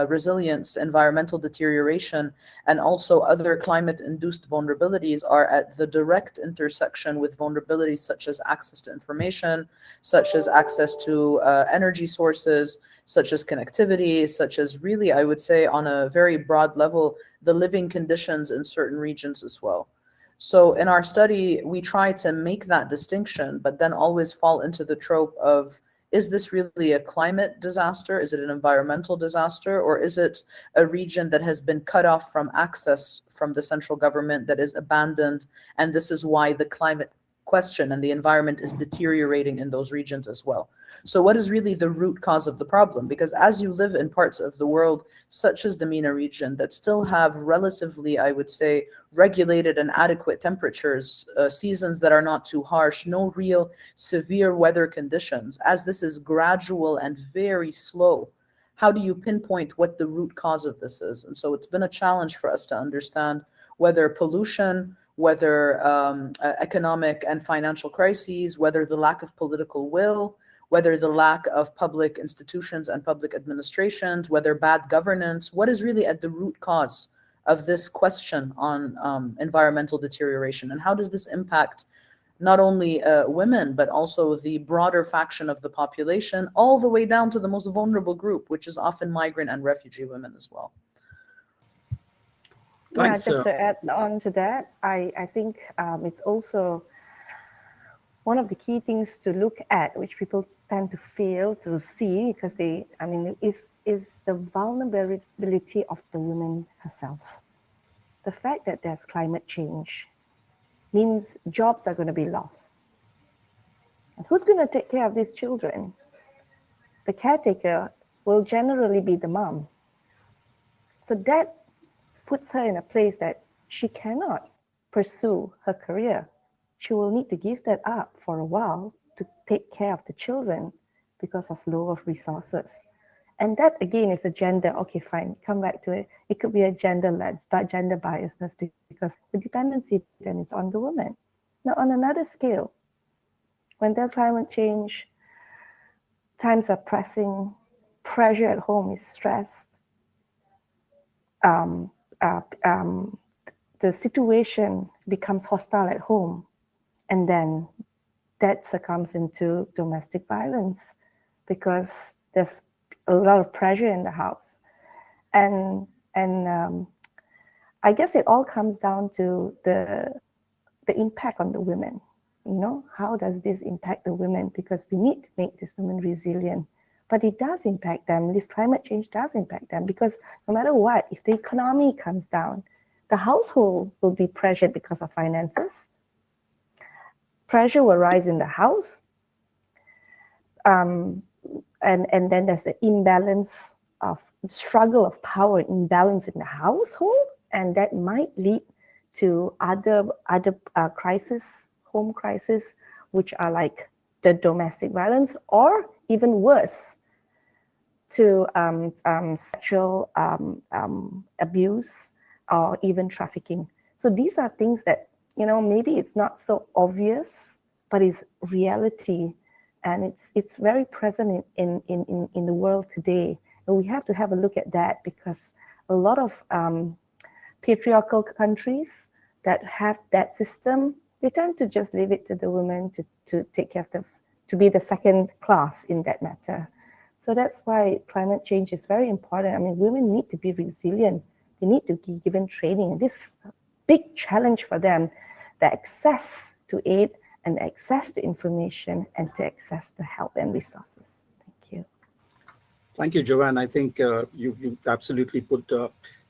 Speaker 5: resilience, environmental deterioration, and also other climate-induced vulnerabilities are at the direct intersection with vulnerabilities such as access to information, such as access to energy sources, such as connectivity, such as really, I would say, on a very broad level, the living conditions in certain regions as well. So in our study, we try to make that distinction, but then always fall into the trope of, is this really a climate disaster? Is it an environmental disaster? Or is it a region that has been cut off from access from the central government, that is abandoned? And this is why the climate question and the environment is deteriorating in those regions as well. So what is really the root cause of the problem? Because as you live in parts of the world, such as the MENA region, that still have relatively, I would say, regulated and adequate temperatures, seasons that are not too harsh, no real severe weather conditions, as this is gradual and very slow, how do you pinpoint what the root cause of this is? And so it's been a challenge for us to understand whether pollution, whether economic and financial crises, whether the lack of political will, whether the lack of public institutions and public administrations, whether bad governance, what is really at the root cause of this question on environmental deterioration? And how does this impact not only women, but also the broader faction of the population, all the way down to the most vulnerable group, which is often migrant and refugee women as well?
Speaker 1: Thanks.
Speaker 6: Yeah, just to add on to that, I think it's also one of the key things to look at, which people tend to fail to see, because is the vulnerability of the woman herself. The fact that there's climate change means jobs are going to be lost. And who's going to take care of these children? The caretaker will generally be the mom. So that puts her in a place that she cannot pursue her career. She will need to give that up for a while to take care of the children because of low of resources. And that again is a gender, okay, fine, come back to it. It could be a gender lens, but gender biasness, because the dependency then is on the woman. Now on another scale, when there's climate change, times are pressing, pressure at home is stressed, the situation becomes hostile at home, and then that succumbs into domestic violence because there's a lot of pressure in the house. And I guess it all comes down to the impact on the women. You know, how does this impact the women? Because we need to make these women resilient. But it does impact them. This climate change does impact them, because no matter what, if the economy comes down, the household will be pressured because of finances. Pressure will rise in the house. And then there's the imbalance of struggle of power, imbalance in the household, and that might lead to other crises, home crises, which are like the domestic violence, or even worse, to sexual abuse or even trafficking. So these are things that, you know, maybe it's not so obvious, but it's reality, and it's very present in the world today. And we have to have a look at that, because a lot of patriarchal countries that have that system, they tend to just leave it to the women to take care of them, to be the second class in that matter. So that's why climate change is very important. I mean, women need to be resilient. They need to be given training. And this is a big challenge for them, the access to aid and the access to information and to access to help and resources. Thank you.
Speaker 1: Thank you, Joanne. I think you absolutely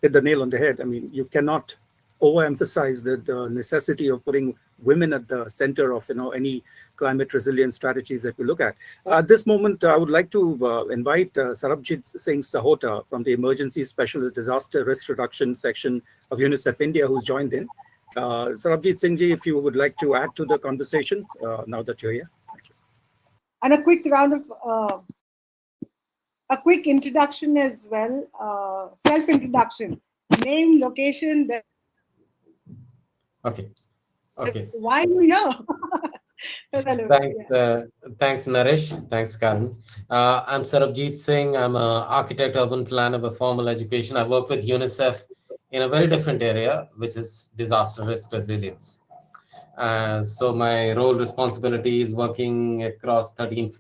Speaker 1: hit the nail on the head. I mean, you cannot overemphasize the necessity of putting women at the center of any climate resilience strategies that we look at. At this moment, I would like to invite Sarabjit Singh Sahota from the Emergency Specialist Disaster Risk Reduction section of UNICEF India, who's joined in. Sarabjit Singh ji, if you would like to add to the conversation now that you're here. Thank you.
Speaker 3: And a quick round of a quick introduction as well, self-introduction, name, location.
Speaker 8: Okay.
Speaker 3: Why you here?
Speaker 8: Thanks, Naresh. Thanks, Karan. I'm Sarabjit Singh. I'm an architect, urban planner by formal education. I work with UNICEF in a very different area, which is disaster risk resilience. So my role responsibility is working across 13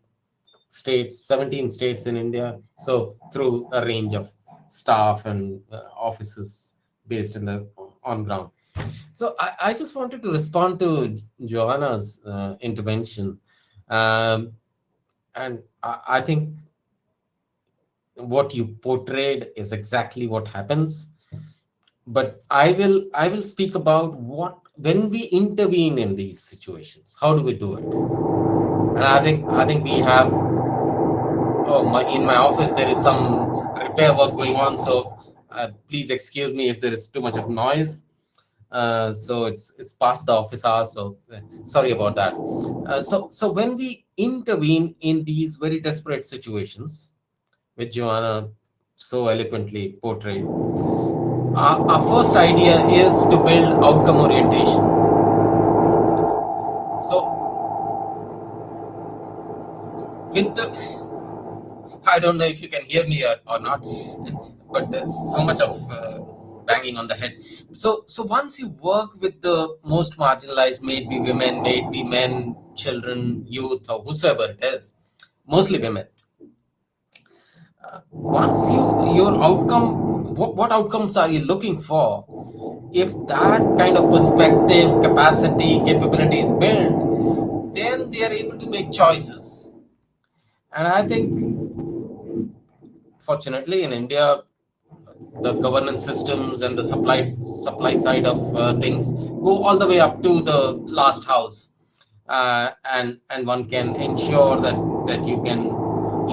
Speaker 8: states, 17 states in India. So through a range of staff and offices based in the on ground. So I just wanted to respond to Joanna's intervention. And I think what you portrayed is exactly what happens. But I will speak about when we intervene in these situations, how do we do it? And I think we have, in my office there is some repair work going on, so please excuse me if there is too much of noise. So it's past the office hours, so sorry about that. So when we intervene in these very desperate situations, which Joanna so eloquently portrayed, our first idea is to build outcome orientation. So with I don't know if you can hear me or not, but there's so much of banging on the head. So once you work with the most marginalized, may it be women, may it be men, children, youth, or whosoever it is, mostly women. Once your outcome, what outcomes are you looking for? If that kind of perspective, capacity, capability is built, then they are able to make choices. And I think, fortunately, in India, the governance systems and the supply side of things go all the way up to the last house, and one can ensure that you can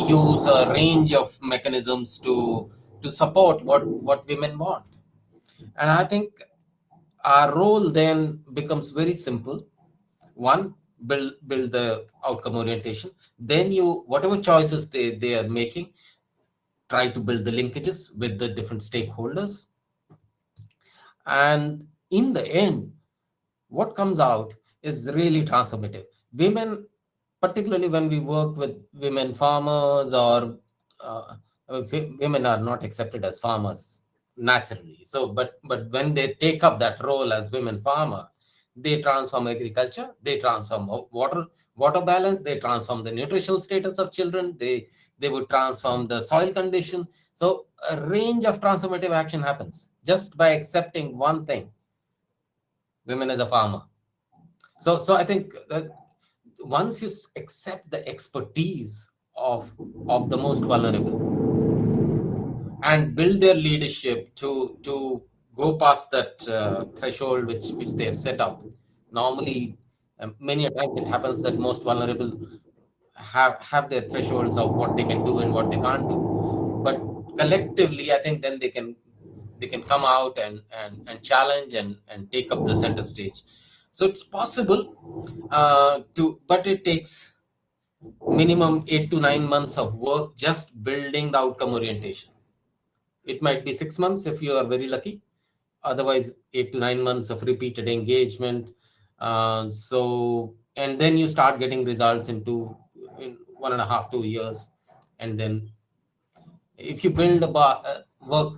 Speaker 8: use a range of mechanisms to support what women want. And I think our role then becomes very simple. One, build the outcome orientation. Then whatever choices they are making, try to build the linkages with the different stakeholders. And in the end, what comes out is really transformative. Women, particularly when we work with women farmers, or women are not accepted as farmers naturally. So, but when they take up that role as women farmer, they transform agriculture, they transform water balance, they transform the nutritional status of children, they would transform the soil condition. So a range of transformative action happens. just by accepting one thing: women as a farmer. So I think that once you accept the expertise of the most vulnerable and build their leadership to go past that threshold which they have set up. Normally, many a times it happens that most vulnerable have their thresholds of what they can do and what they can't do. But collectively, I think then they can come out and challenge and take up the center stage. So it's possible but it takes minimum 8 to 9 months of work just building the outcome orientation. It might be 6 months if you are very lucky. Otherwise, 8 to 9 months of repeated engagement. And then you start getting results in 1.5, 2 years. And then if you build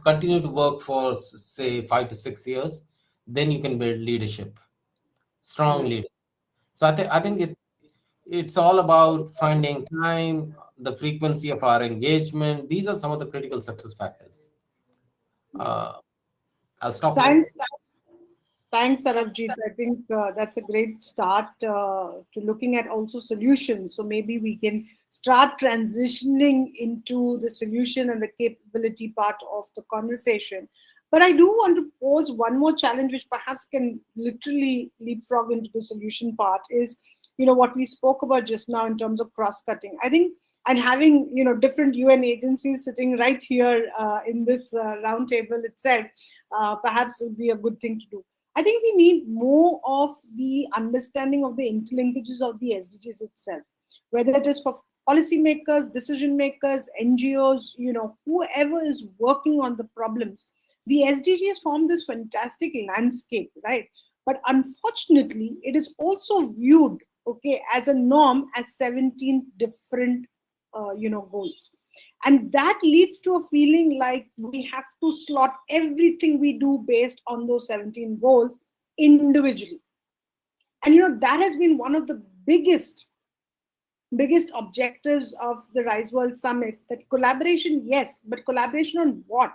Speaker 8: continue to work for, say, 5 to 6 years, then you can build leadership, strong leader. So I think it's all about finding time, the frequency of our engagement. These are some of the critical success factors. I'll stop here.
Speaker 3: Thanks, Sarabjit. I think that's a great start to looking at also solutions. So maybe we can start transitioning into the solution and the capability part of the conversation. But I do want to pose one more challenge, which perhaps can literally leapfrog into the solution part, is, what we spoke about just now in terms of cross-cutting. I think, and having, different UN agencies sitting right here in this roundtable itself, perhaps would be a good thing to do. I think we need more of the understanding of the interlinkages of the SDGs itself, whether it is for policymakers, decision makers, NGOs, whoever is working on the problems. The SDGs form this fantastic landscape, right? But unfortunately, it is also viewed, as a norm as 17 different, goals. And that leads to a feeling like we have to slot everything we do based on those 17 goals individually. And that has been one of the biggest objectives of the Rise World Summit, that collaboration, yes, but collaboration on what?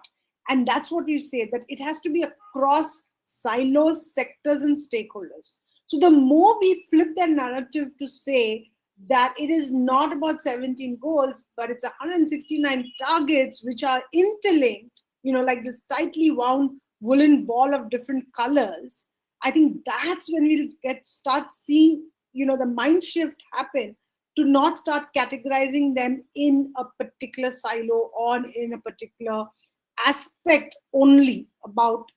Speaker 3: And that's what we say, that it has to be across silos, sectors, and stakeholders. So the more we flip that narrative to say that it is not about 17 goals, but it's 169 targets which are interlinked, like this tightly wound woolen ball of different colors, I think that's when we'll start seeing, the mind shift happen, to not start categorizing them in a particular silo or in a particular aspect only about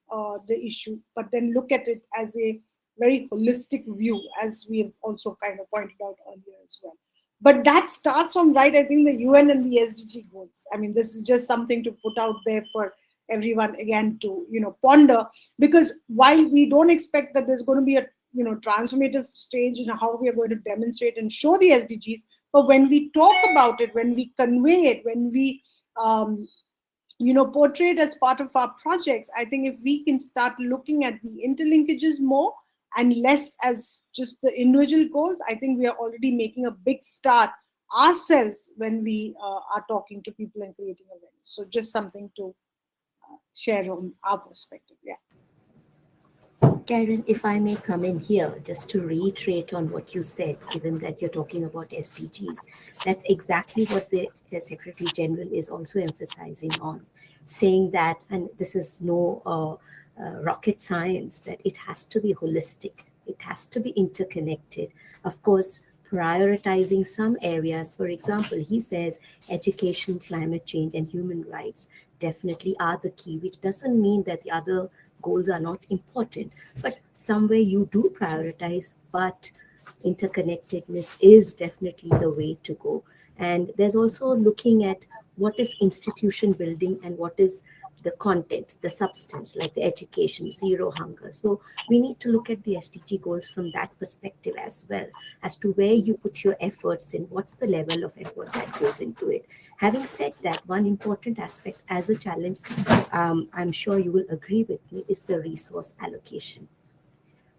Speaker 3: the issue, but then look at it as a very holistic view, as we have also kind of pointed out earlier as well. But that starts from, right, I think, the UN and the SDG goals. I mean, this is just something to put out there for everyone again to, ponder, because while we don't expect that there's going to be a, transformative stage in how we are going to demonstrate and show the SDGs, but when we talk about it, when we convey it, when we, portray it as part of our projects, I think if we can start looking at the interlinkages more and less as just the individual goals, I think we are already making a big start ourselves when we are talking to people and creating awareness. So just something to share on our perspective. Yeah.
Speaker 7: Karen, if I may come in here, just to reiterate on what you said, given that you're talking about SDGs, that's exactly what the Secretary General is also emphasizing on, saying that, and this is no rocket science, that it has to be holistic, it has to be interconnected. Of course, prioritizing some areas, for example, he says education, climate change, and human rights definitely are the key, which doesn't mean that the other goals are not important, but somewhere you do prioritize, but interconnectedness is definitely the way to go. And there's also looking at what is institution building and what is the content, the substance, like the education, zero hunger. So we need to look at the SDG goals from that perspective as well, as to where you put your efforts in, what's the level of effort that goes into it. Having said that, one important aspect as a challenge, I'm sure you will agree with me, is the resource allocation.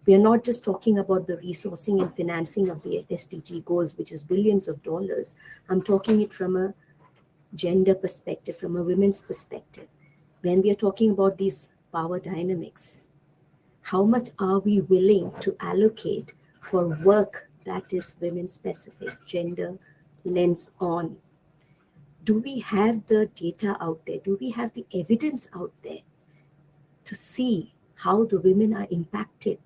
Speaker 7: We are not just talking about the resourcing and financing of the SDG goals, which is billions of dollars. I'm talking it from a gender perspective, from a women's perspective. When we are talking about these power dynamics. How much are we willing to allocate for work that is women specific, gender lens on? Do we have the data out there? Do we have the evidence out there to see how the women are impacted?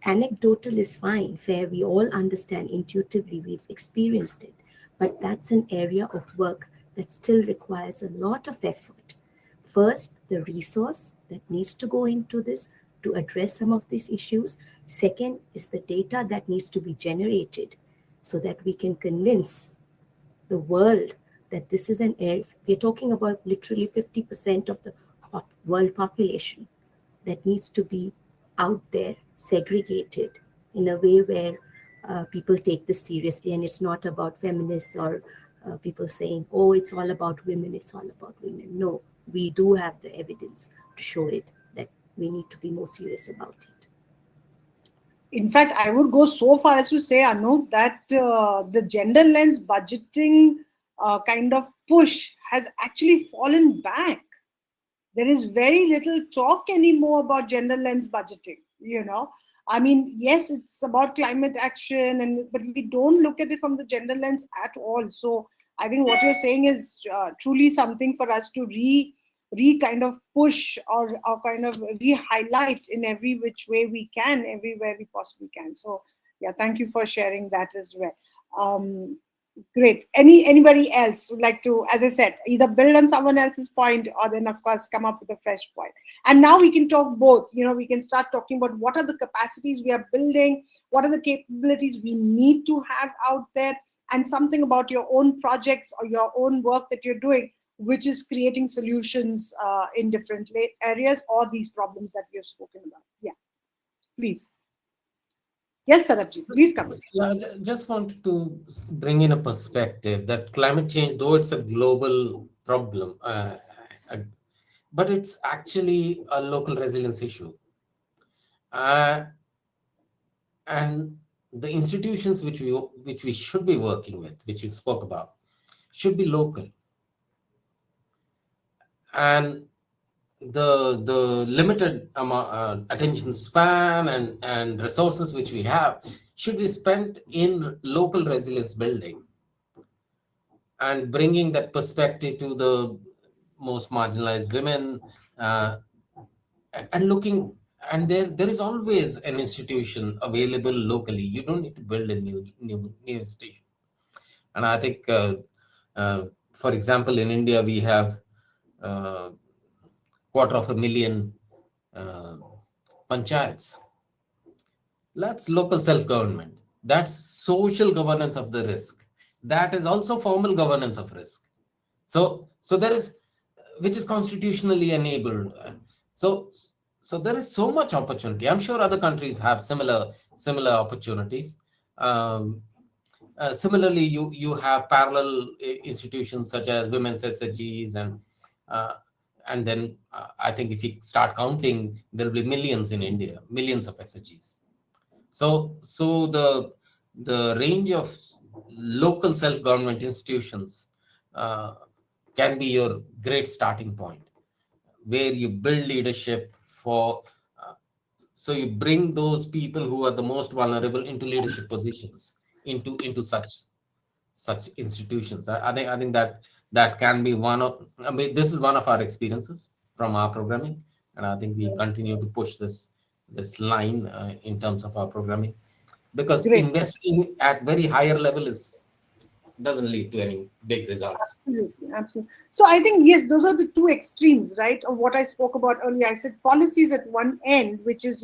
Speaker 7: Anecdotal is fine, fair, we all understand intuitively, we've experienced it, but that's an area of work that still requires a lot of effort. First, the resource that needs to go into this to address some of these issues. Second is the data that needs to be generated so that we can convince the world that this is an area. We're talking about literally 50% of the world population that needs to be out there, segregated in a way where people take this seriously, and it's not about feminists or people saying, oh, it's all about women, it's all about women. No, we do have the evidence to show it, that we need to be more serious about it.
Speaker 3: In fact, I would go so far as to say, Anu, that the gender lens budgeting kind of push has actually fallen back. There is very little talk anymore about gender lens budgeting, I mean, yes, it's about climate action, but we don't look at it from the gender lens at all. So I think what you're saying is truly something for us to kind of push or kind of re-highlight in every which way we can, everywhere we possibly can. So yeah, thank you for sharing that as well. Great. Anybody else would like to, as I said, either build on someone else's point or then of course come up with a fresh point. And now we can talk both. We can start talking about what are the capacities we are building, what are the capabilities we need to have out there, and something about your own projects or your own work that you're doing, which is creating solutions in different areas or these problems that we have spoken about. Yeah, please. Yes, Sarabji, please come.
Speaker 8: Yeah, just wanted to bring in a perspective that climate change, though it's a global problem, but it's actually a local resilience issue. And the institutions which we should be working with, which you spoke about, should be local. And the limited attention span and resources which we have should be spent in local resilience building and bringing that perspective to the most marginalized women, and looking, and there is always an institution available locally. You don't need to build a new institution. And I think for example, in India we have 250,000 panchayats. That's local self-government. That's social governance of the risk. That is also formal governance of risk. So there is, which is constitutionally enabled. So there is so much opportunity. I'm sure other countries have similar opportunities. Similarly, you have parallel institutions such as women's SHGs, and then I think if you start counting, there will be millions in India, millions of SHGs. So the range of local self-government institutions can be your great starting point, where you build leadership for. So you bring those people who are the most vulnerable into leadership positions, into such institutions. I think that can be one of. I mean, this is one of our experiences from our programming, and I think we continue to push this line in terms of our programming, because
Speaker 3: Great.
Speaker 8: Investing at very higher level doesn't lead to any big results.
Speaker 3: Absolutely. So I think, yes, those are the two extremes, right, of what I spoke about earlier. I said policies at one end, which is,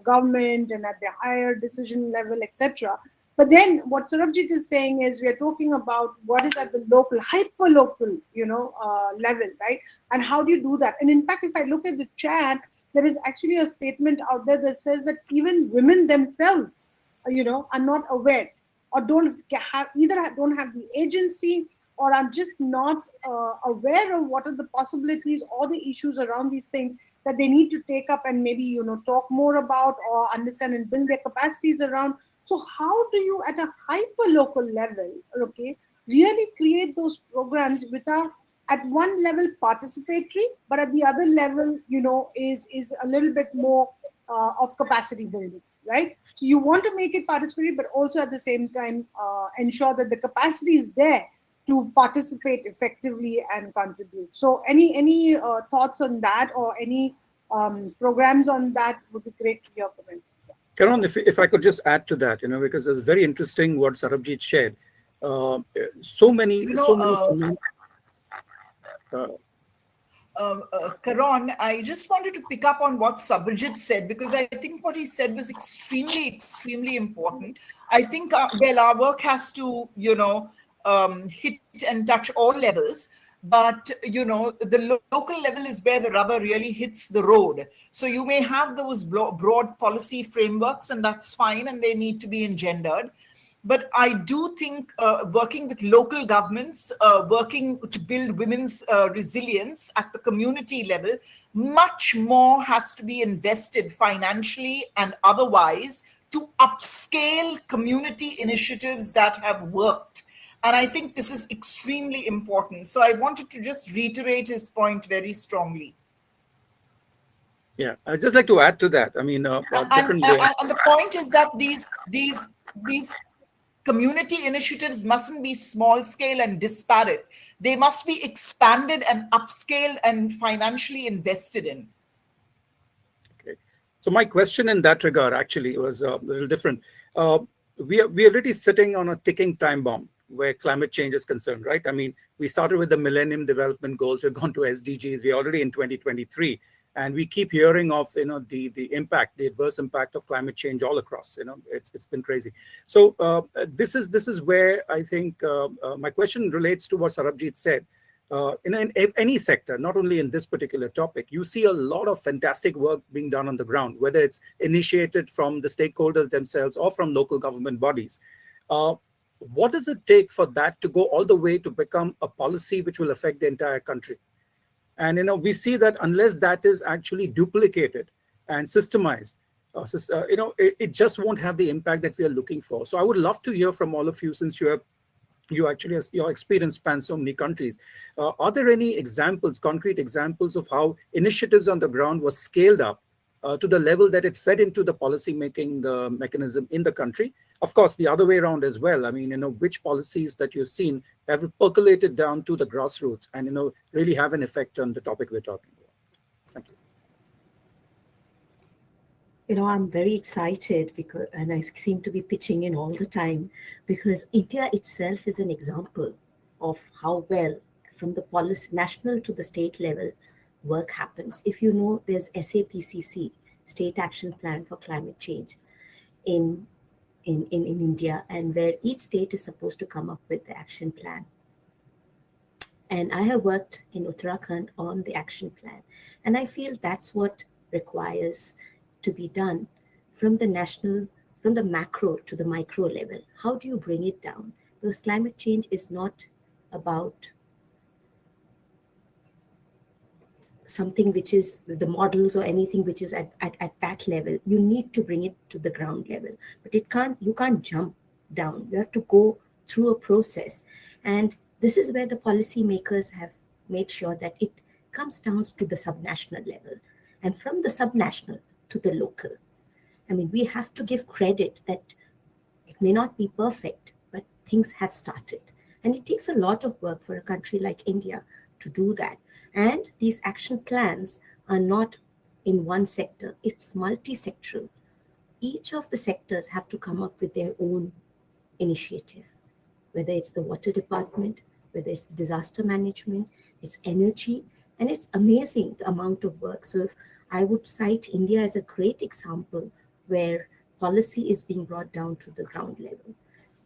Speaker 3: government and at the higher decision level, etc. But then what Sarabjit is saying is we are talking about what is at the local, hyper-local, level, right? And how do you do that? And in fact, if I look at the chat, there is actually a statement out there that says that even women themselves, are not aware or don't have the agency, or are just not aware of what are the possibilities or the issues around these things that they need to take up and maybe talk more about or understand and build their capacities around. So how do you at a hyper local level, okay, really create those programs at one level participatory, but at the other level, is a little bit more of capacity building, right? So you want to make it participatory, but also at the same time ensure that the capacity is there to participate effectively and contribute. So any thoughts on that, or any programs on that would be great to hear from him.
Speaker 1: Karan, if I could just add to that, because it's very interesting what Sarabjit shared. So many.
Speaker 2: Karan, I just wanted to pick up on what Sabajit said, because I think what he said was extremely, extremely important. I think, our work has to, hit and touch all levels. But, the local level is where the rubber really hits the road. So you may have those broad policy frameworks, and that's fine, and they need to be engendered. But I do think working with local governments, working to build women's resilience at the community level, much more has to be invested financially and otherwise to upscale community initiatives that have worked. And I think this is extremely important. So I wanted to just reiterate his point very strongly.
Speaker 1: Yeah, I'd just like to add to that. I mean,
Speaker 2: and the point is that these community initiatives mustn't be small scale and disparate. They must be expanded and upscaled and financially invested in.
Speaker 1: Okay. So my question in that regard actually was a little different. We are already sitting on a ticking time bomb where climate change is concerned, right? I mean, we started with the Millennium Development Goals, we've gone to SDGs, we're already in 2023. And we keep hearing of, the impact, the adverse impact of climate change all across. It's been crazy. So this is where I think my question relates to what Sarabjit said. In any sector, not only in this particular topic, you see a lot of fantastic work being done on the ground, whether it's initiated from the stakeholders themselves or from local government bodies. What does it take for that to go all the way to become a policy which will affect the entire country? And we see that unless that is actually duplicated and systemized, it just won't have the impact that we are looking for. So I would love to hear from all of you, since your experience spans so many countries. Are there any examples, concrete examples of how initiatives on the ground were scaled up to the level that it fed into the policy making mechanism in the country? Of course, the other way around as well. I mean, which policies that you've seen have percolated down to the grassroots and, really have an effect on the topic we're talking about. Thank you.
Speaker 7: I'm very excited and I seem to be pitching in all the time, because India itself is an example of how well, from the policy, national to the state level, work happens. If you know, there's SAPCC, State Action Plan for Climate Change, in India, and where each state is supposed to come up with the action plan. And I have worked in Uttarakhand on the action plan. And I feel that's what requires to be done from the macro to the micro level. How do you bring it down? Because climate change is not about something which is the models or anything which is at that level. You need to bring it to the ground level, but you can't jump down. You have to go through a process. And this is where the policymakers have made sure that it comes down to the subnational level, and from the subnational to the local. I mean, we have to give credit that it may not be perfect, but things have started. And it takes a lot of work for a country like India to do that. And these action plans are not in one sector, it's multi-sectoral. Each of the sectors have to come up with their own initiative, whether it's the water department, whether it's the disaster management, it's energy, and it's amazing the amount of work. So if I would cite India as a great example where policy is being brought down to the ground level.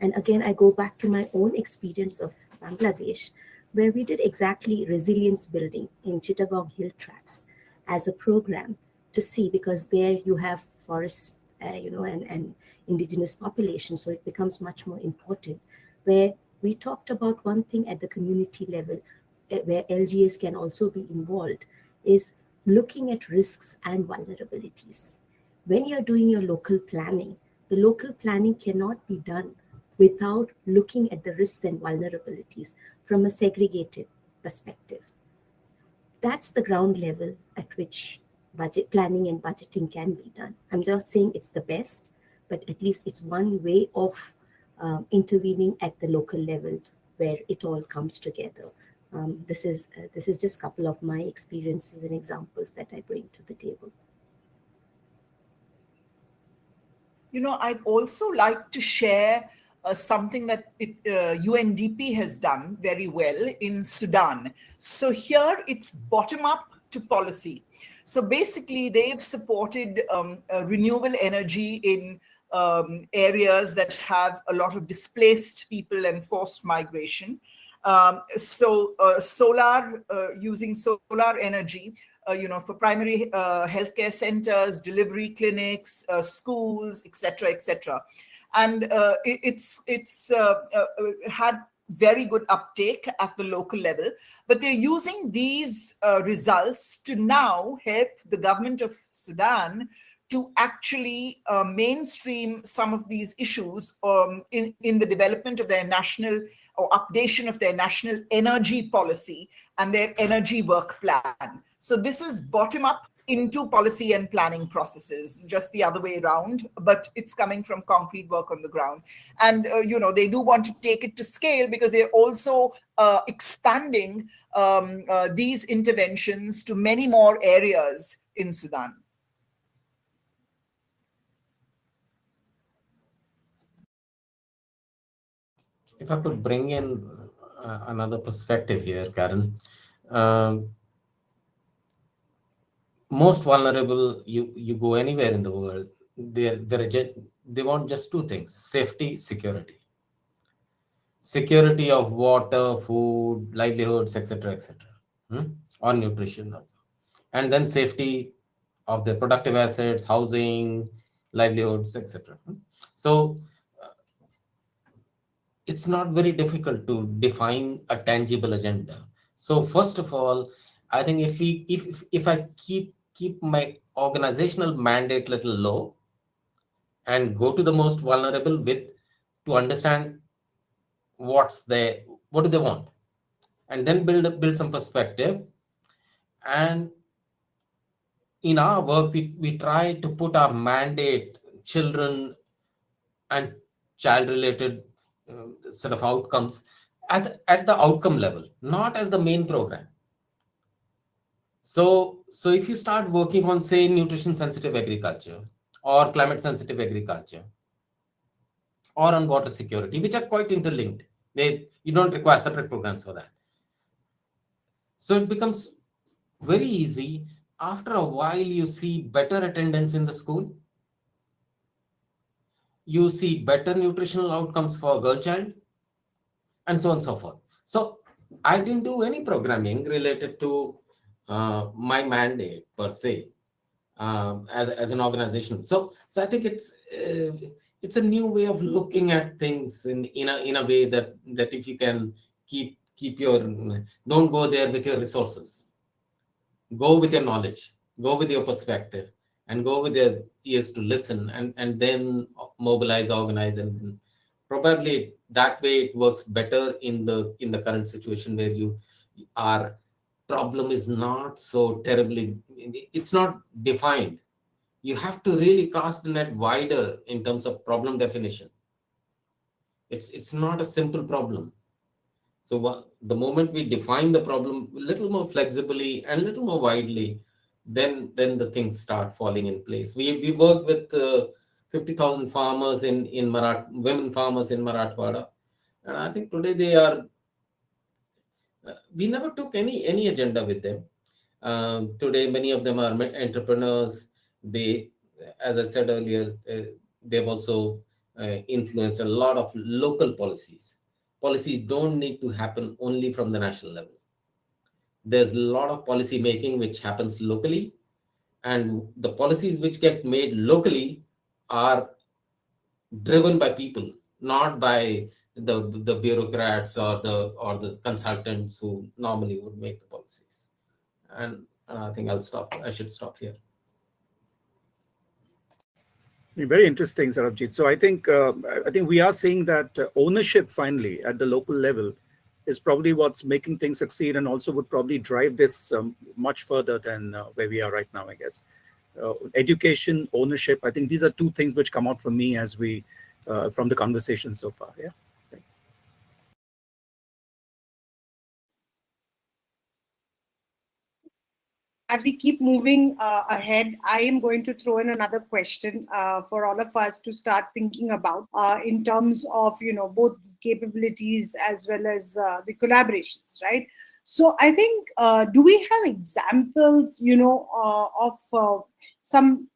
Speaker 7: And again, I go back to my own experience of Bangladesh, where we did exactly resilience building in Chittagong Hill Tracts as a program to see, because there you have forests, and indigenous population, so it becomes much more important, where we talked about one thing at the community level, where LGS can also be involved, is looking at risks and vulnerabilities. When you're doing your local planning, the local planning cannot be done without looking at the risks and vulnerabilities from a segregated perspective. That's the ground level at which budget planning and budgeting can be done. I'm not saying it's the best, but at least it's one way of intervening at the local level where it all comes together. This is just a couple of my experiences and examples that I bring to the table.
Speaker 2: I'd also like to share something that UNDP has done very well in Sudan. So here it's bottom up to policy. So basically they've supported renewable energy in areas that have a lot of displaced people and forced migration. Using solar energy, for primary healthcare centers, delivery clinics, schools, etc. And it's had very good uptake at the local level, but they're using these results to now help the government of Sudan to actually mainstream some of these issues in the development of their national or updation of their national energy policy and their energy work plan. So this is bottom up into policy and planning processes, just the other way around, but it's coming from concrete work on the ground. And, they do want to take it to scale because they're also expanding these interventions to many more areas in Sudan.
Speaker 8: If I could bring in another perspective here, Karen. Most vulnerable, you go anywhere in the world, they want just two things: safety, security. Security of water, food, livelihoods, etc., or nutrition also. And then safety of their productive assets, housing, livelihoods, etc. So it's not very difficult to define a tangible agenda. So first of all, I think if I keep my organizational mandate little low and go to the most vulnerable to understand what do they want, and then build some perspective. And in our work, we try to put our mandate, children and child related sort of outcomes as at the outcome level, not as the main program. So if you start working on, say, nutrition sensitive agriculture or climate sensitive agriculture or on water security, which are quite interlinked, you don't require separate programs for that. So it becomes very easy. After a while, you see better attendance in the school. You see better nutritional outcomes for a girl child, and so on and so forth. So I didn't do any programming related to my mandate per se as an organization. So I think it's a new way of looking at things in a way that if you can keep your, don't go there with your resources, go with your knowledge, go with your perspective, and go with your ears to listen, and then mobilize, organize, and then probably that way it works better in the current situation where our problem is not so terribly, it's not defined. You have to really cast the net wider in terms of problem definition. It's not a simple problem. So the moment we define the problem a little more flexibly and a little more widely, then the things start falling in place. We work with 50,000 farmers in women farmers in Marathwada, and I think today they are. We never took any agenda with them. Today, many of them are entrepreneurs. They, as I said earlier, they've also influenced a lot of local policies. Policies don't need to happen only from the national level. There's a lot of policy making which happens locally, and the policies which get made locally are driven by people, not by the bureaucrats or the consultants who normally would make the policies. And I think I should stop here.
Speaker 1: Very interesting, Sarabjit. So I think we are seeing that ownership finally at the local level is probably what's making things succeed, and also would probably drive this much further than where we are right now, I guess. Education, ownership, I think these are two things which come out for me as we, from the conversation so far. Yeah.
Speaker 3: As we keep moving ahead, I am going to throw in another question for all of us to start thinking about in terms of, both capabilities as well as the collaborations, right? So I think, do we have examples, of some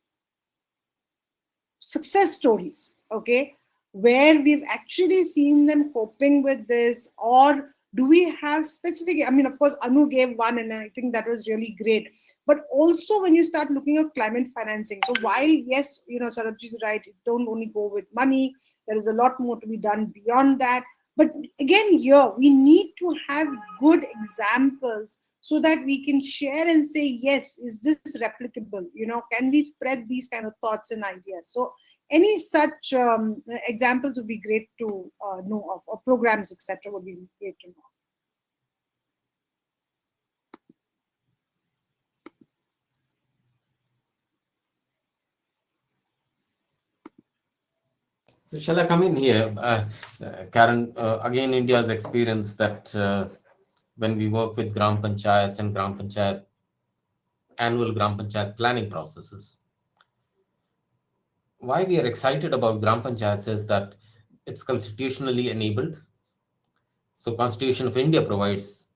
Speaker 3: success stories, okay, where we've actually seen them coping with this? Or do we have specific, I mean, of course, Anu gave one, and I think that was really great. But also when you start looking at climate financing, so while, yes, Sarabji is right, it don't only go with money, there is a lot more to be done beyond that. But again, here, we need to have good examples so that we can share and say, yes, is this replicable? Can we spread these kind of thoughts and ideas? So any such examples would be great to know of, or programs, etc., would be great to know.
Speaker 8: So shall I come in here? Karen, again, India's experience that when we work with Gram Panchayats and Gram Panchayat, annual Gram Panchayat planning processes, why we are excited about Gram Panchayats is that it's constitutionally enabled. So Constitution of India provides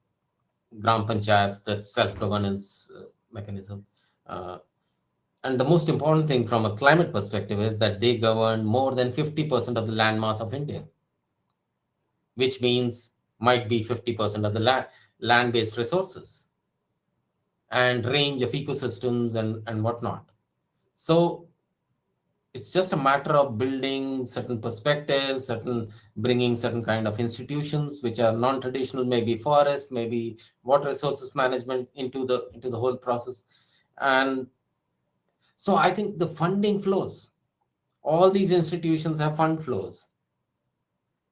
Speaker 8: Gram Panchayats that self-governance mechanism. And the most important thing from a climate perspective is that they govern more than 50% of the land mass of India, which means might be 50% of the land-based resources and range of ecosystems and whatnot. So it's just a matter of building certain perspectives, bringing certain kind of institutions which are non-traditional, maybe forest, maybe water resources management into the whole process. And so I think the funding flows. All these institutions have fund flows.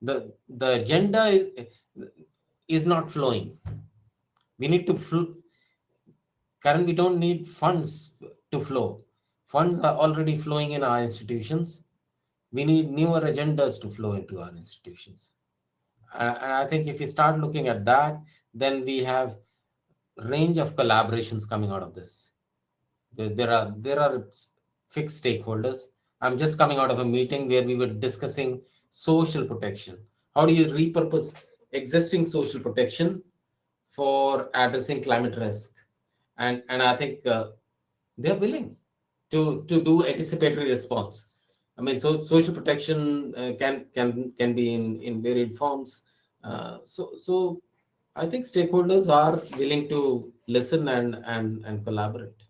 Speaker 8: The agenda is not flowing. We need to Karen, we don't need funds to flow. Funds are already flowing in our institutions. We need newer agendas to flow into our institutions. And I think if we start looking at that, then we have range of collaborations coming out of this. There are fixed stakeholders. I'm just coming out of a meeting where we were discussing social protection. How do you repurpose existing social protection for addressing climate risk? And I think they're willing to do anticipatory response. I mean, so social protection can be in varied forms. So I think stakeholders are willing to listen and collaborate.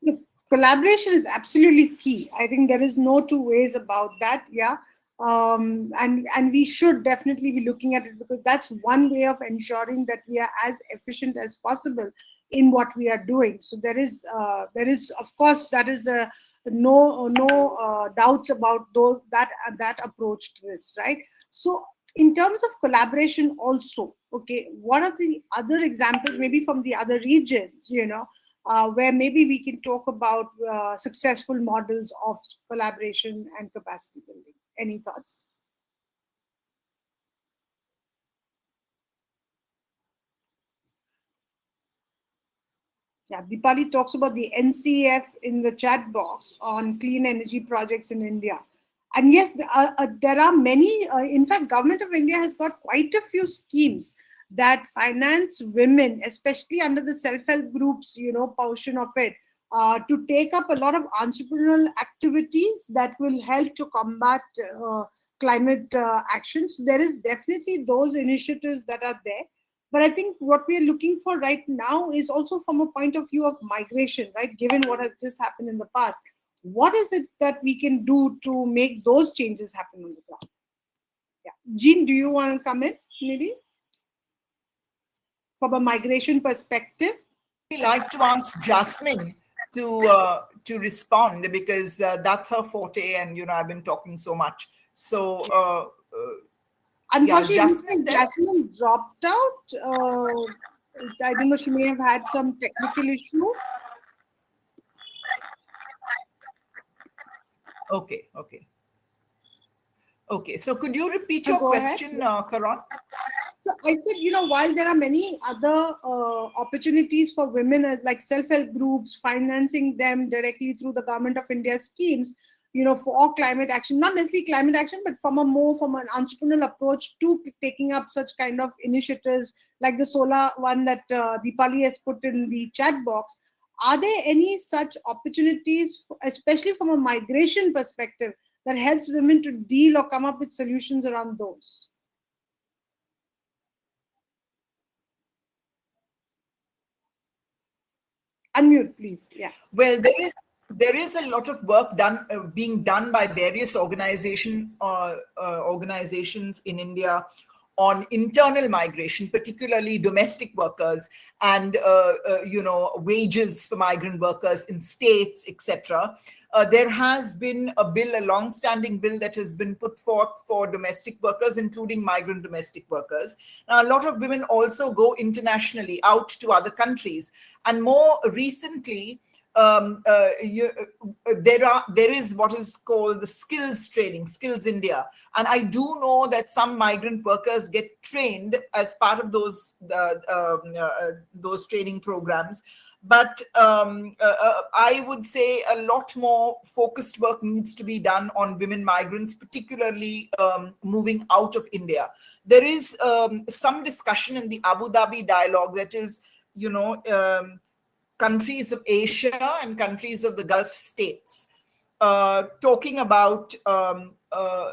Speaker 3: Look, collaboration is absolutely key. I think there is no two ways about that. Yeah. And we should definitely be looking at it, because that's one way of ensuring that we are as efficient as possible in what we are doing. So there is of course, that is no doubts about that approach to this, right? So in terms of collaboration also, okay, what are the other examples maybe from the other regions, where maybe we can talk about successful models of collaboration and capacity building? Any thoughts? Yeah, Deepali talks about the NCF in the chat box on clean energy projects in India. And yes, there are many, in fact, Government of India has got quite a few schemes that finance women, especially under the self-help groups, portion of it, to take up a lot of entrepreneurial activities that will help to combat climate action. So there is definitely those initiatives that are there. But I think what we are looking for right now is also from a point of view of migration, right? Given what has just happened in the past, what is it that we can do to make those changes happen on the ground? Yeah, Jean, do you want to come in maybe from a migration perspective?
Speaker 2: I'd like to ask Jasmine to respond, because that's her forte, and I've been talking so much. So,
Speaker 3: unfortunately,
Speaker 2: Jasmine there?
Speaker 3: Jasmine dropped out. I don't know, she may have had some technical issue.
Speaker 2: Okay. So could you repeat your
Speaker 3: Go ahead.
Speaker 2: question, Karan?
Speaker 3: So I said, while there are many other opportunities for women, like self-help groups, financing them directly through the Government of India schemes, for climate action, not necessarily climate action, but from an entrepreneurial approach to taking up such kind of initiatives, like the solar one that Deepali has put in the chat box. Are there any such opportunities, especially from a migration perspective, that helps women to deal or come up with solutions around those? Unmute, please. Yeah.
Speaker 2: Well, there is a lot of work being done by various organizations in India on internal migration, particularly domestic workers and wages for migrant workers in states, etc. There has been a long-standing bill that has been put forth for domestic workers, including migrant domestic workers. Now, a lot of women also go internationally out to other countries, and more recently, there is what is called the skills training, Skills India, and I do know that some migrant workers get trained as part of those training programs. But I would say a lot more focused work needs to be done on women migrants, particularly moving out of India. There is some discussion in the Abu Dhabi dialogue that is, countries of Asia and countries of the Gulf states, talking about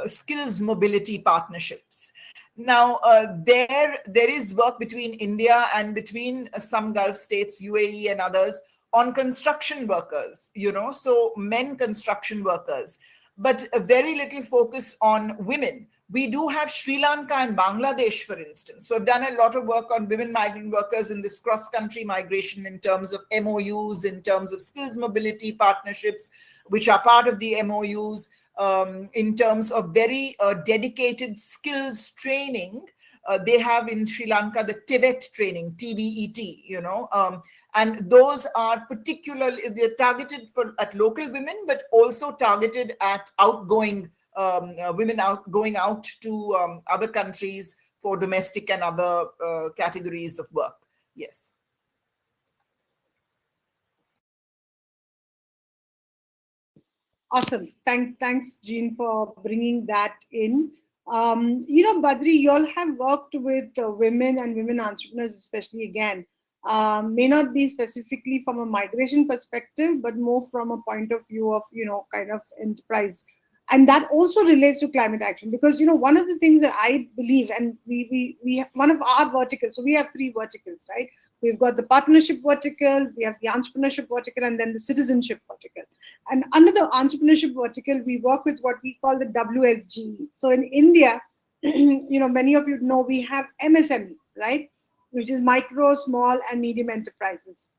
Speaker 2: skills mobility partnerships. Now, there is work between India and between some Gulf states, UAE and others, on construction workers, so men construction workers, but very little focus on women. We do have Sri Lanka and Bangladesh, for instance. So I've done a lot of work on women migrant workers in this cross-country migration in terms of MOUs, in terms of skills mobility partnerships, which are part of the MOUs, in terms of very dedicated skills training. They have in Sri Lanka the TVET training, TVET, and those are particularly, they're targeted at local women, but also targeted at outgoing women going out to other countries for domestic and other categories of work. Yes.
Speaker 3: Awesome. Thanks, Jean, for bringing that in. Badri, you all have worked with women and women entrepreneurs, especially again, may not be specifically from a migration perspective, but more from a point of view of, kind of enterprise. And that also relates to climate action, because, one of the things that I believe, and we have one of our verticals, so we have 3 verticals, right? We've got the partnership vertical, we have the entrepreneurship vertical, and then the citizenship vertical. And under the entrepreneurship vertical, we work with what we call the WSGE. So in India, many of you know, we have MSME, right? Which is micro, small, and medium enterprises.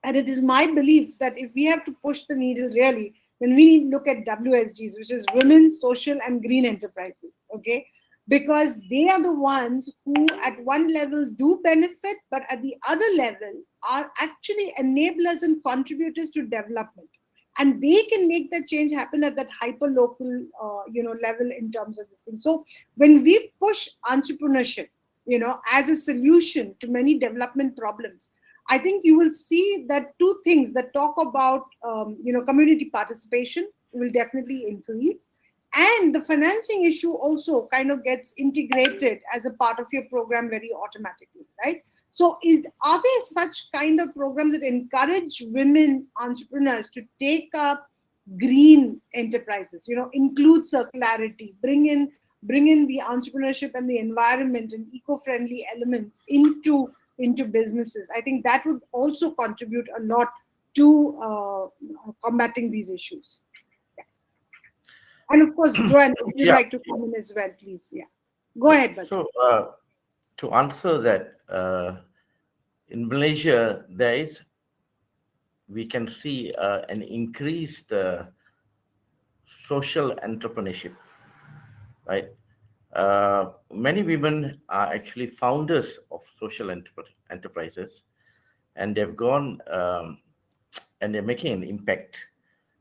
Speaker 3: And it is my belief that if we have to push the needle really, then we need to look at WSGs, which is Women, Social, and Green Enterprises, okay? Because they are the ones who at one level do benefit, but at the other level are actually enablers and contributors to development. And they can make that change happen at that hyper-local, level in terms of this thing. So when we push entrepreneurship, as a solution to many development problems, I think you will see that 2 things that talk about, community participation will definitely increase. And the financing issue also kind of gets integrated as a part of your program very automatically, right? So are there such kind of programs that encourage women entrepreneurs to take up green enterprises, include circularity, bring in the entrepreneurship and the environment and eco-friendly elements into businesses? I think that would also contribute a lot to combating these issues. Yeah. And of course, Joanne, if you'd like to come in as well, please. Yeah, go ahead. Badri.
Speaker 4: So to answer that, in Malaysia, we can see an increased social entrepreneurship. right? Many women are actually founders of social enterprises, and they've gone and they're making an impact,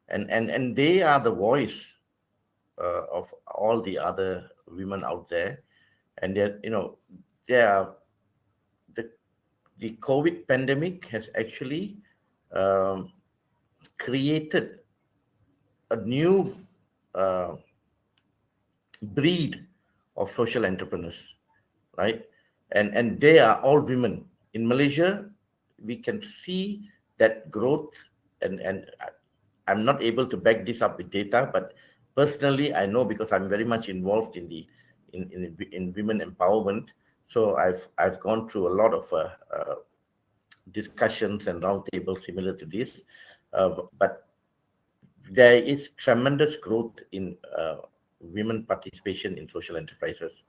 Speaker 4: and they are the voice of all the other women out there, and they're, they are the COVID pandemic has actually created a new breed of social entrepreneurs, right? And they are all women. In Malaysia, we can see that growth, and I'm not able to back this up with data, but personally, I know because I'm very much involved in the in women empowerment. So I've gone through a lot of discussions and roundtables similar to this, but there is tremendous growth in women participation in social enterprises,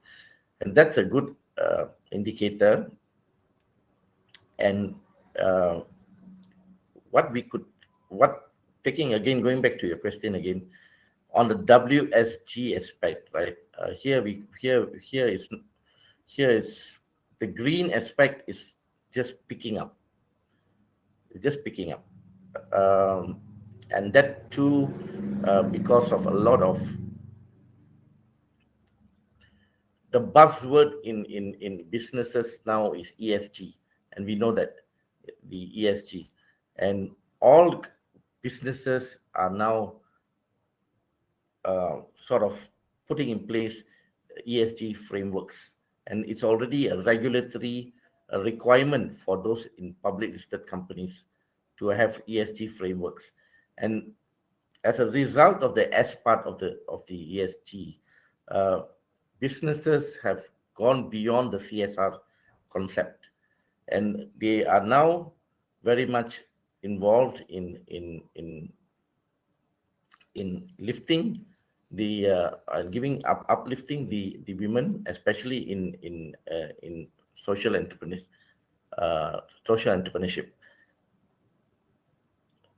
Speaker 4: and that's a good indicator. And going back to your question again, on the WSG aspect, right? Here is the green aspect is just picking up. It's just picking up, and that too because of a lot of the buzzword in businesses now is ESG, and we know that the ESG, and all businesses are now sort of putting in place ESG frameworks, and it's already a regulatory requirement for those in public listed companies to have ESG frameworks. And as a result of the S part of the ESG, businesses have gone beyond the CSR concept, and they are now very much involved in lifting the uplifting the women, especially in social entrepreneurship.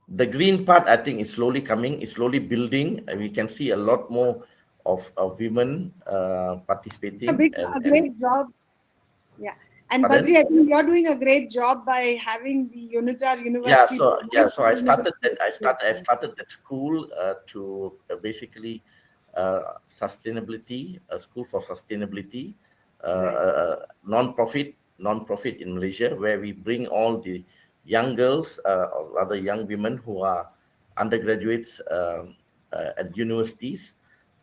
Speaker 4: The green part, I think, is slowly coming, is slowly building, and we can see a lot more of women participating.
Speaker 3: A great job. Yeah. And
Speaker 4: Pardon?
Speaker 3: Badri, I think you're doing a great job by having the Unitar University.
Speaker 4: So I started that school to basically sustainability, a school for sustainability, non-profit in Malaysia, where we bring all the young girls or rather young women who are undergraduates at universities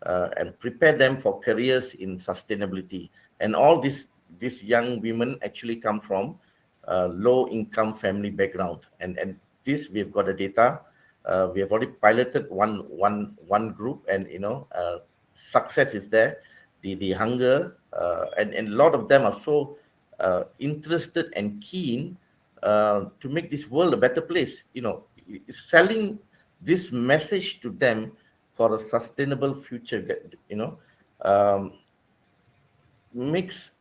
Speaker 4: and prepare them for careers in sustainability. And all these young women actually come from low-income family background, and this we've got the data. We have already piloted one group, and success is there. The hunger and a lot of them are so interested and keen to make this world a better place. Selling this message to them for a sustainable future, makes,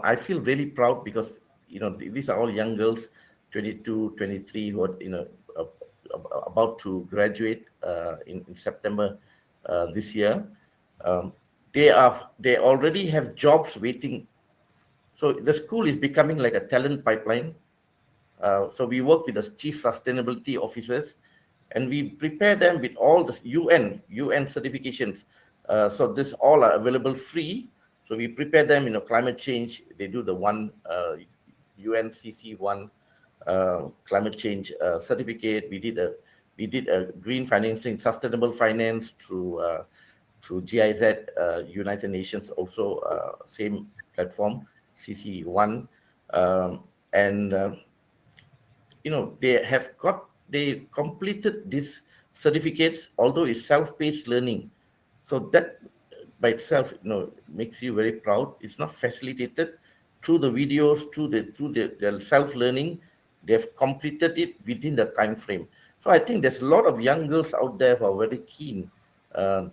Speaker 4: I feel really proud because, these are all young girls, 22, 23, who are, about to graduate in September this year. They already have jobs waiting. So the school is becoming like a talent pipeline. So we work with the chief sustainability officers, and we prepare them with all the UN certifications. So this all are available free. So we prepare them, climate change. They do the UNCC1 climate change certificate. We did a green financing, sustainable finance through GIZ, United Nations, also same platform, CC1, and they completed these certificates, although it's self-paced learning. So that by itself, makes you very proud. It's not facilitated through the videos, through the self-learning. They've completed it within the time frame. So I think there's a lot of young girls out there who are very keen to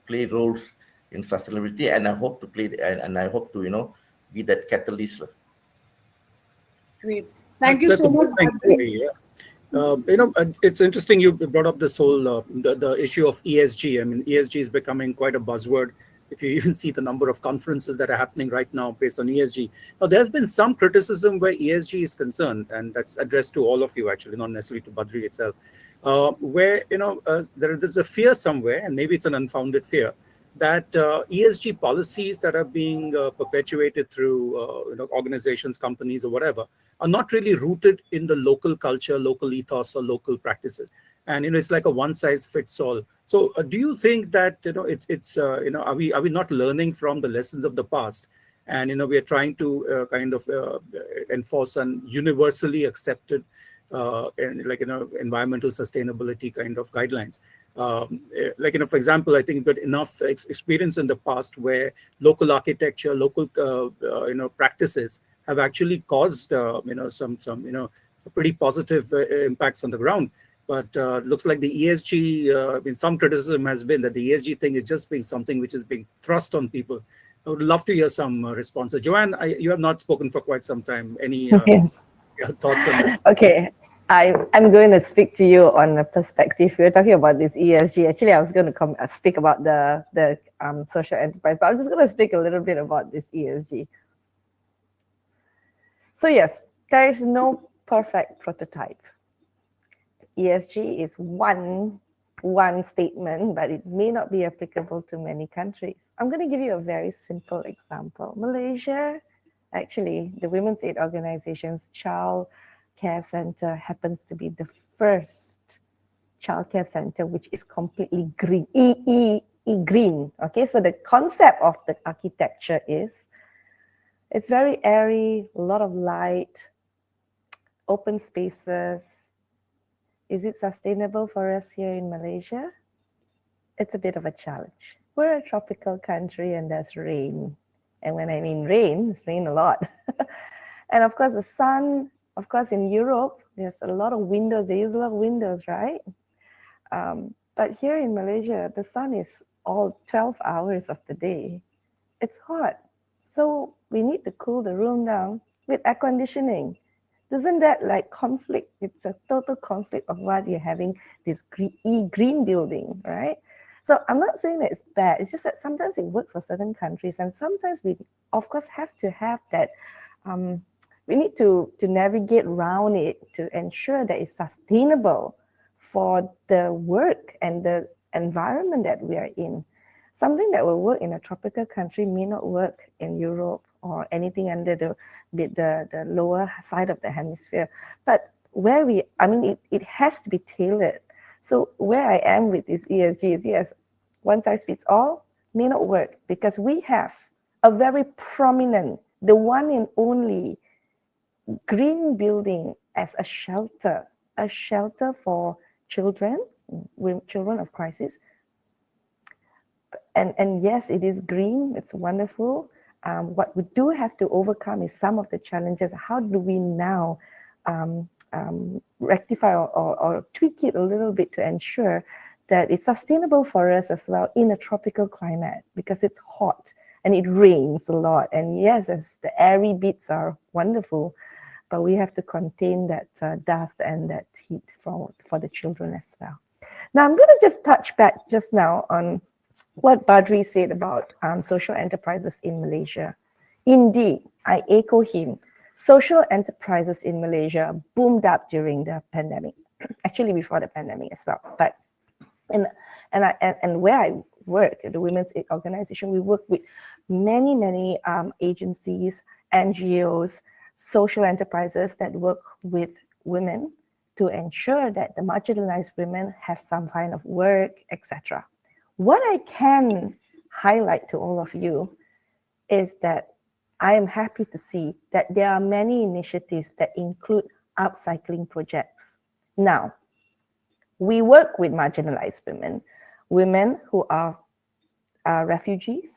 Speaker 4: play roles in sustainability, and I hope to play and I hope to be that catalyst.
Speaker 3: Great. Thank you so much.
Speaker 1: It's interesting you brought up this whole the issue of ESG. I mean, ESG is becoming quite a buzzword. If you even see the number of conferences that are happening right now based on ESG. Now, there's been some criticism where ESG is concerned, and that's addressed to all of you, actually, not necessarily to Badri itself, where there's a fear somewhere, and maybe it's an unfounded fear, that ESG policies that are being perpetuated through organizations, companies, or whatever, are not really rooted in the local culture, local ethos, or local practices. And it's like a one size fits all. So do you think that are we not learning from the lessons of the past, and we are trying to enforce an universally accepted environmental sustainability kind of guidelines? For example, I think you've got enough experience in the past where local architecture, local practices have actually caused some pretty positive impacts on the ground. But looks like the ESG, some criticism has been that the ESG thing is just being something which is being thrust on people. I would love to hear some responses. Joanne, you have not spoken for quite some time. Any
Speaker 6: Yes.
Speaker 1: thoughts on that?
Speaker 6: Okay. I'm going to speak to you on a perspective. We're talking about this ESG. Actually, I was going to speak about the social enterprise, but I'm just going to speak a little bit about this ESG. So yes, there is no perfect prototype. ESG is one statement, but it may not be applicable to many countries. I'm going to give you a very simple example. Malaysia, actually, the Women's Aid Organization's Child Care Center happens to be the first childcare center which is completely green, green. Okay, so the concept of the architecture is it's very airy, a lot of light, open spaces. Is it sustainable for us here in Malaysia? It's a bit of a challenge. We're a tropical country and there's rain. And when I mean rain, it's rain a lot. And of course, the sun, of course, in Europe, there's a lot of windows. They use a lot of windows, right? But here in Malaysia, the sun is all 12 hours of the day. It's hot. So we need to cool the room down with air conditioning. Isn't that like conflict? It's a total conflict of what you're having, this green building, right? So I'm not saying that it's bad. It's just that sometimes it works for certain countries. And sometimes we, of course, have to have that. We need to navigate around it to ensure that it's sustainable for the work and the environment that we are in. Something that will work in a tropical country may not work in Europe or anything under the lower side of the hemisphere. But where it has to be tailored. So where I am with this ESG is, yes, one size fits all may not work because we have a very prominent, the one and only green building as a shelter for children of crisis. And yes, it is green, it's wonderful. What we do have to overcome is some of the challenges. How do we now rectify or tweak it a little bit to ensure that it's sustainable for us as well in a tropical climate, because it's hot and it rains a lot. And yes, as the airy bits are wonderful, but we have to contain that dust and that heat for the children as well. Now, I'm going to just touch back just now on what Badri said about social enterprises in Malaysia. Indeed, I echo him. Social enterprises in Malaysia boomed up during the pandemic, actually before the pandemic as well. But and where I work at the Women's Aid Organization, we work with many agencies, NGOs, social enterprises that work with women to ensure that the marginalized women have some kind of work, etc. What I can highlight to all of you is that I am happy to see that there are many initiatives that include upcycling projects. Now, we work with marginalized women who are refugees,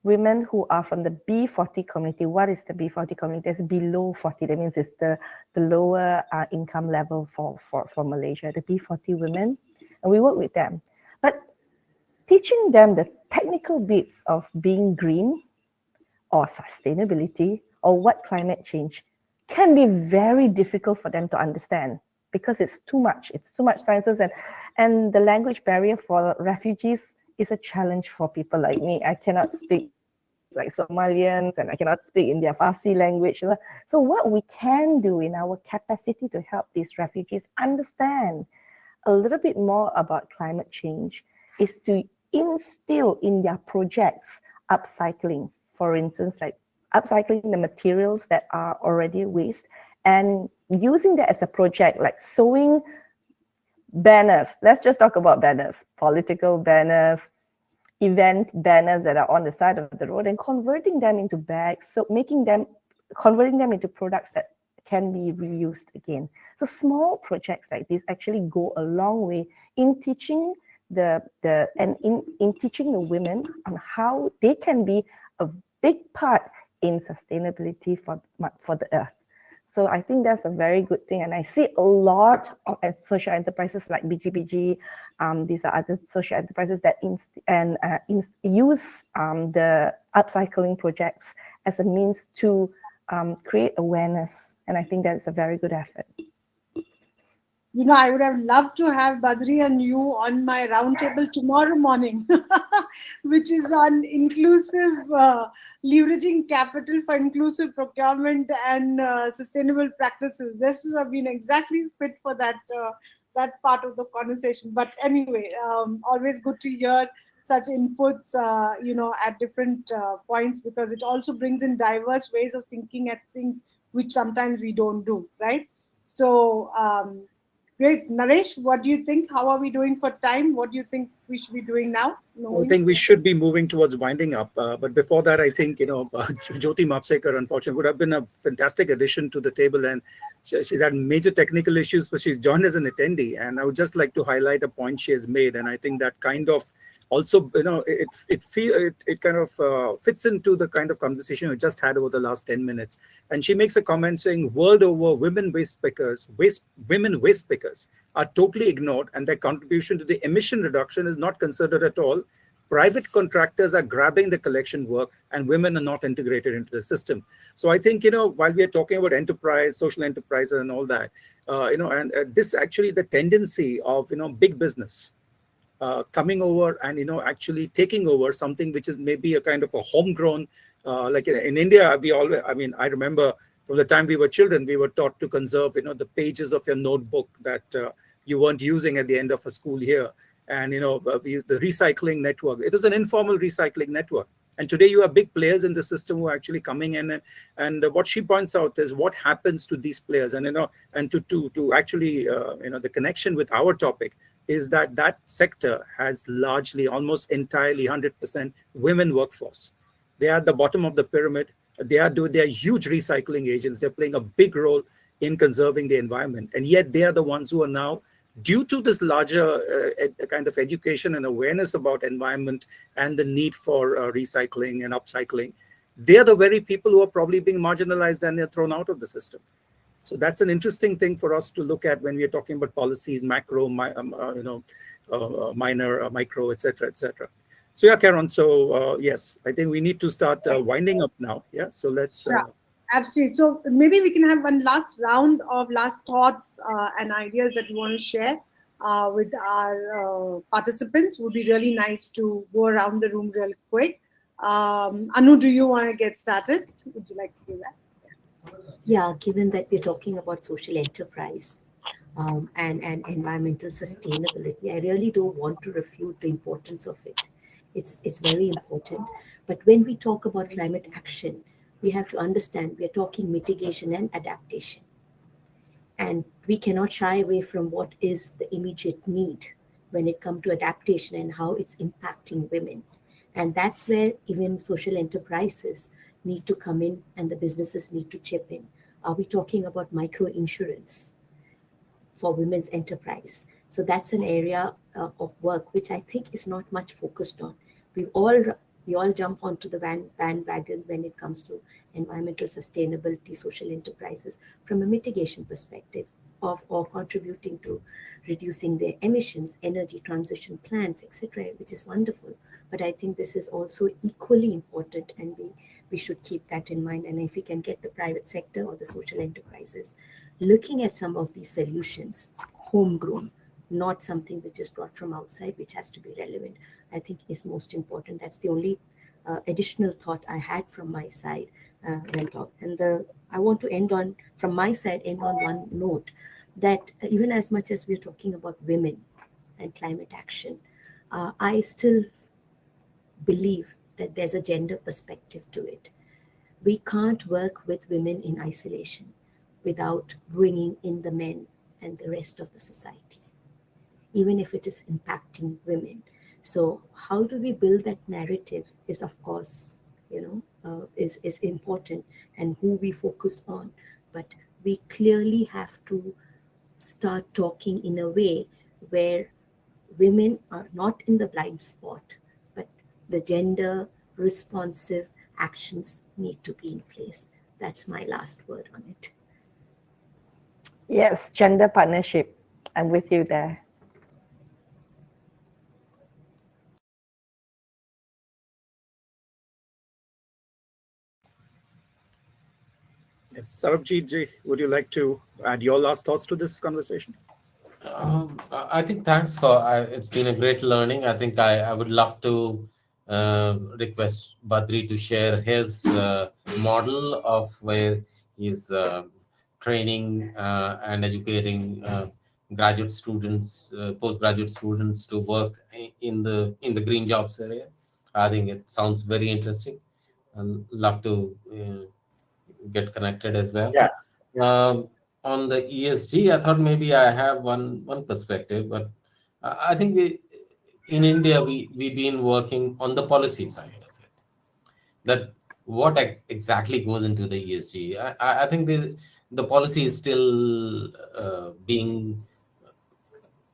Speaker 6: women who are from the B40 community. What is the B40 community? It's below 40. That means it's the lower income level for Malaysia, the B40 women. And we work with them. But teaching them the technical bits of being green or sustainability or what climate change can be very difficult for them to understand. because it's too much sciences, and the language barrier for refugees is a challenge for people like me. I cannot speak like Somalians, and I cannot speak in their Farsi language. So what we can do in our capacity to help these refugees understand a little bit more about climate change is to instill in their projects upcycling, for instance, like upcycling the materials that are already waste and using that as a project, like sewing banners. Let's just talk about banners, political banners, event banners that are on the side of the road, and converting them into bags, so converting them into products that can be reused again. So small projects like this actually go a long way in teaching in teaching the women on how they can be a big part in sustainability for the earth. So I think that's a very good thing. And I see a lot of social enterprises like BGBG. These are other social enterprises that use the upcycling projects as a means to create awareness. And I think that's a very good effort.
Speaker 3: You know, I would have loved to have Badri and you on my roundtable tomorrow morning, which is on inclusive, leveraging capital for inclusive procurement and sustainable practices. This would have been exactly fit for that that part of the conversation. But anyway, always good to hear such inputs, you know, at different points, because it also brings in diverse ways of thinking at things which sometimes we don't do, right? So, great. Naresh, what do you think? How are we doing for time? What do you think we should be doing now?
Speaker 1: I think we should be moving towards winding up. But before that, I think, Jyoti Mapsekar, unfortunately, would have been a fantastic addition to the table. And she's had major technical issues, but she's joined as an attendee. And I would just like to highlight a point she has made. And I think that kind of also, it kind of fits into the kind of conversation we just had over the last 10 minutes. And she makes a comment saying, world over, women waste pickers are totally ignored, and their contribution to the emission reduction is not considered at all. Private contractors are grabbing the collection work, and women are not integrated into the system. So I think, while we are talking about enterprise, social enterprises and all that, this actually the tendency of, big business coming over and, actually taking over something which is maybe a kind of a homegrown, like in India, I remember from the time we were children, we were taught to conserve, the pages of your notebook that you weren't using at the end of a school year. And, we use the recycling network. It is an informal recycling network. And today you have big players in the system who are actually coming in. And what she points out is what happens to these players. And, and to actually, the connection with our topic is that sector has largely, almost entirely 100% women workforce. They are at the bottom of the pyramid. They are huge recycling agents. They're playing a big role in conserving the environment. And yet they are the ones who are now, due to this larger kind of education and awareness about environment and the need for recycling and upcycling, they are the very people who are probably being marginalized and they're thrown out of the system. So that's an interesting thing for us to look at when we are talking about policies, macro, minor, micro, et cetera, et cetera. So yeah, Karen, so yes, I think we need to start winding up now. Yeah, so let's...
Speaker 3: Yeah, absolutely. So maybe we can have one last round of last thoughts and ideas that we want to share with our participants. Would be really nice to go around the room real quick. Anu, do you want to get started? Would you like to do that?
Speaker 7: Yeah, given that we're talking about social enterprise and environmental sustainability, I really don't want to refute the importance of it. It's very important. But when we talk about climate action, we have to understand we are talking mitigation and adaptation. And we cannot shy away from what is the immediate need when it comes to adaptation and how it's impacting women. And that's where even social enterprises need to come in and the businesses need to chip in. Are we talking about micro insurance for women's enterprise? So that's an area of work which I think is not much focused on. We all jump onto the bandwagon when it comes to environmental sustainability, social enterprises from a mitigation perspective or contributing to reducing their emissions, energy transition plans, etc., which is wonderful. But I think this is also equally important, and we should keep that in mind. And if we can get the private sector or the social enterprises looking at some of these solutions, homegrown, not something which is brought from outside, which has to be relevant, I think is most important. That's the only additional thought I had from my side when talk. And I want to end on, from my side, end on one note, that even as much as we're talking about women and climate action, I still believe that there's a gender perspective to it. We can't work with women in isolation without bringing in the men and the rest of the society, even if it is impacting women. So how do we build that narrative is, of course, is important, and who we focus on. But we clearly have to start talking in a way where women are not in the blind spot, but the gender responsive actions need to be in place. That's my last word on it.
Speaker 6: Yes, gender partnership. I'm with you there.
Speaker 1: Yes, Sarabjit ji, would you like to add your last thoughts to this conversation?
Speaker 8: I think thanks for it's been a great learning. I think I would love to request Badri to share his model of where he's training and educating graduate students, postgraduate students to work in the green jobs area. I think it sounds very interesting. I'd love to get connected as well.
Speaker 4: Yeah.
Speaker 8: On the ESG, I thought maybe I have one perspective, but I think in India we've been working on the policy side of it. That what exactly goes into the ESG. I think the policy is still being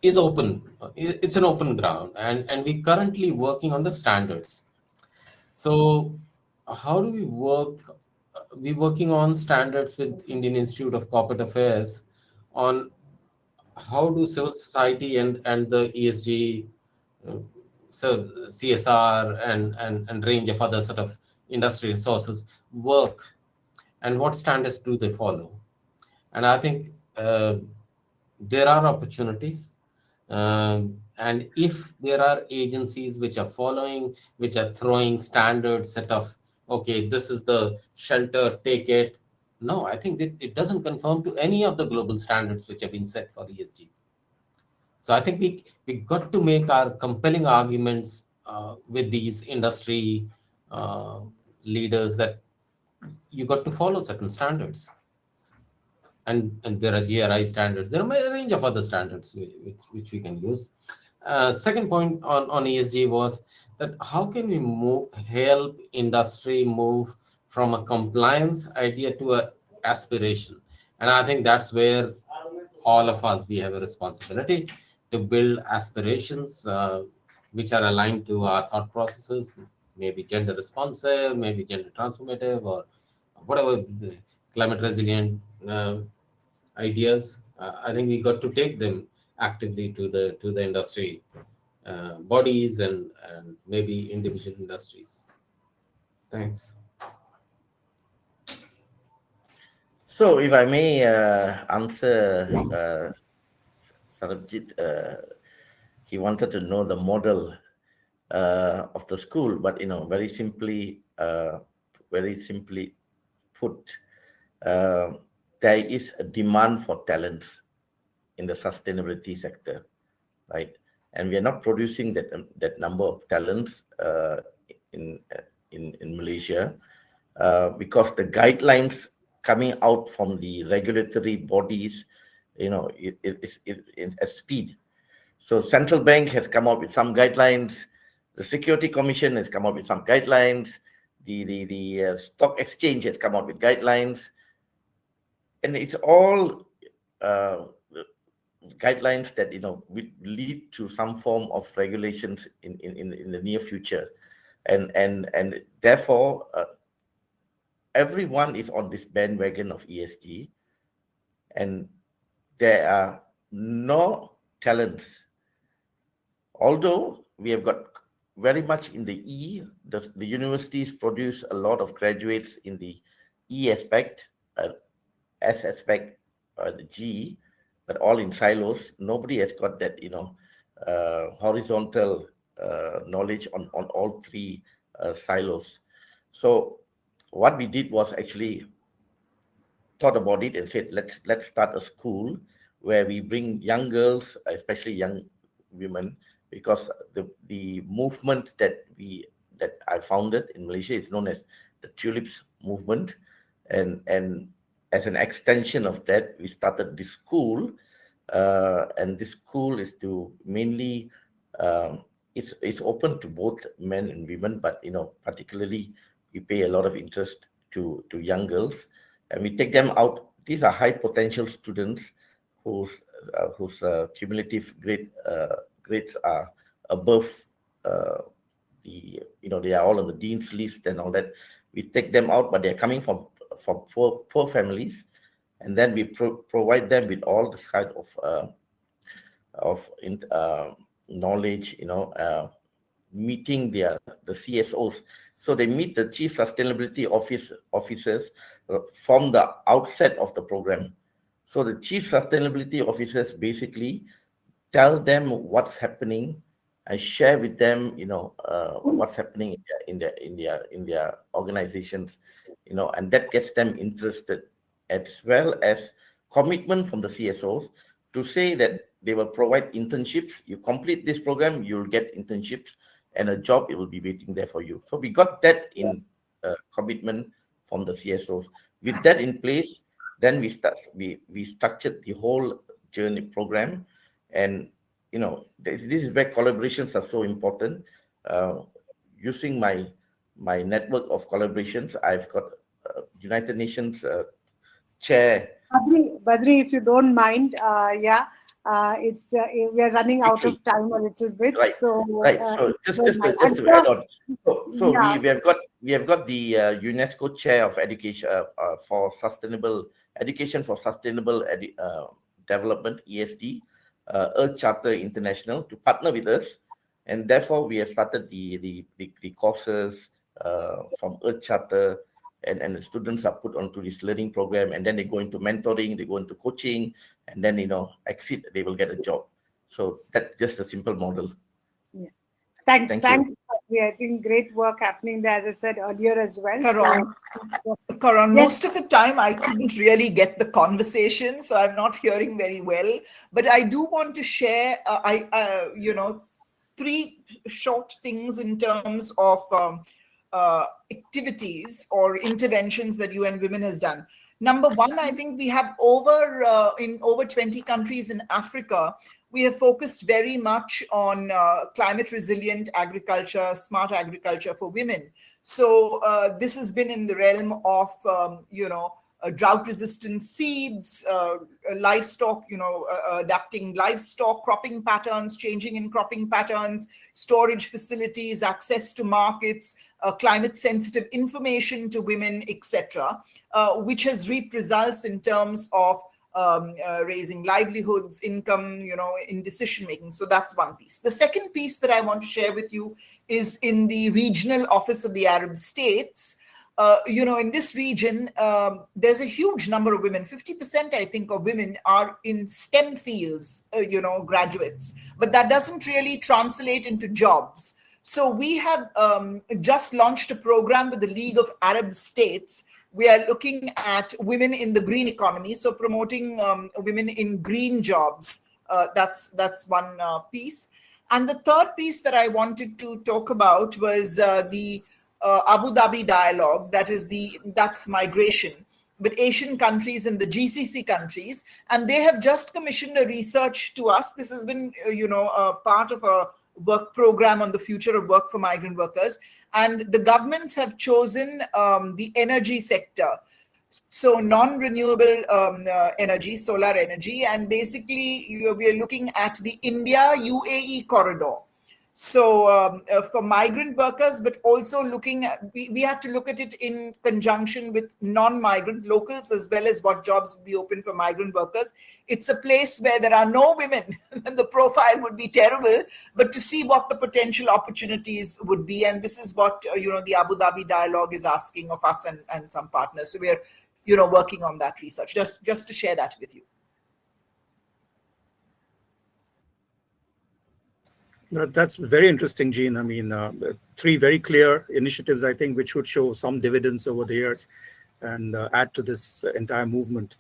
Speaker 8: is open. It's an open ground, and we currently working on the standards. So how do we work? We're working on standards with Indian Institute of Corporate Affairs on how do civil society and the ESG, uh, so CSR and range of other sort of industry resources work, and what standards do they follow? And I think there are opportunities. And if there are agencies which are following, which are throwing standards set of, okay, this is the shelter, take it. No, I think that it doesn't conform to any of the global standards which have been set for ESG. So I think we got to make our compelling arguments with these industry uh, leaders that you got to follow certain standards. And there are GRI standards. There are a range of other standards which we can use. Second point on ESG was that how can we help industry move from a compliance idea to a aspiration? And I think that's where all of us, we have a responsibility to build aspirations which are aligned to our thought processes, maybe gender responsive, maybe gender transformative, or whatever, climate resilient ideas. I think we got to take them actively to the industry bodies and maybe individual industries. Thanks.
Speaker 4: So, if I may answer Sarabjit, he wanted to know the model of the school, but very simply put, there is a demand for talents in the sustainability sector, right? And we are not producing that number of talents in Malaysia because the guidelines coming out from the regulatory bodies, it's at speed. So central bank has come up with some guidelines. The Security Commission has come up with some guidelines. The stock exchange has come up with guidelines, and it's all guidelines that will lead to some form of regulations in the near future, and therefore everyone is on this bandwagon of ESG, and there are no talents. Although we have got very much in the the universities produce a lot of graduates in the E aspect, S aspect, the G, but all in silos. Nobody has got that, horizontal knowledge on all three silos. So what we did was actually thought about it and said, let's start a school where we bring young girls, especially young women, because the movement that I founded in Malaysia is known as the Tulips movement, and as an extension of that, we started this school, and this school is to mainly it's open to both men and women, but particularly we pay a lot of interest to young girls, and we take them out. These are high potential students whose cumulative grades are above they are all on the dean's list and all that. We take them out, but they're coming from poor families, and then we provide them with all the kind of knowledge, meeting the CSOs. So they meet the chief sustainability officers from the outset of the program. So the chief sustainability officers basically tell them what's happening and share with them, what's happening in their organizations, and that gets them interested, as well as commitment from the CSOs to say that they will provide internships. You complete this program, you'll get internships, and a job, it will be waiting there for you. So we got that in commitment from the CSOs. With that in place, then we structured the whole journey program, and this is where collaborations are so important. Using my network of collaborations, I've got United Nations chair.
Speaker 3: Badri, if you don't mind, it's we are running out of time a little bit.
Speaker 4: Right.
Speaker 3: So
Speaker 4: just to add on. So we have got the UNESCO Chair of Education for Sustainable Education for Sustainable Development, ESD, Earth Charter International, to partner with us, and therefore we have started the courses from Earth Charter, and the students are put onto this learning program, and then they go into mentoring, they go into coaching, and then exit, they will get a job. So that's just a simple model.
Speaker 3: Yeah. Thanks. I think great work happening there, as I said earlier as well.
Speaker 2: Karan, yes. Most of the time I couldn't really get the conversation, so I'm not hearing very well. But I do want to share, three short things in terms of activities or interventions that UNWomen has done. Number one, I think we have in over 20 countries in Africa, we have focused very much on climate resilient agriculture, smart agriculture for women. So this has been in the realm of, drought resistant seeds, livestock, adapting livestock, cropping patterns, changing in cropping patterns, storage facilities, access to markets, climate sensitive information to women, etc., which has reaped results in terms of raising livelihoods, income, in decision making. So that's one piece. The second piece that I want to share with you is in the regional office of the Arab states. In this region, there's a huge number of women. 50%, I think, of women are in STEM fields, graduates, but that doesn't really translate into jobs. So we have just launched a program with the League of Arab States. We are looking at women in the green economy, so promoting women in green jobs. That's one piece. And the third piece that I wanted to talk about was the Abu Dhabi dialogue, that's migration, with Asian countries and the GCC countries, and they have just commissioned a research to us. This has been, part of a work program on the future of work for migrant workers, and the governments have chosen the energy sector. So non-renewable energy, solar energy, and basically we are looking at the India-UAE corridor. So for migrant workers, but also looking at, we have to look at it in conjunction with non-migrant locals, as well as what jobs will be open for migrant workers. It's a place where there are no women, and the profile would be terrible, but to see what the potential opportunities would be. And this is what, the Abu Dhabi dialogue is asking of us and some partners. So we are working on that research. Just to share that with you.
Speaker 1: That's very interesting, Jean. I mean, 3 very clear initiatives, I think, which should show some dividends over the years and add to this entire movement.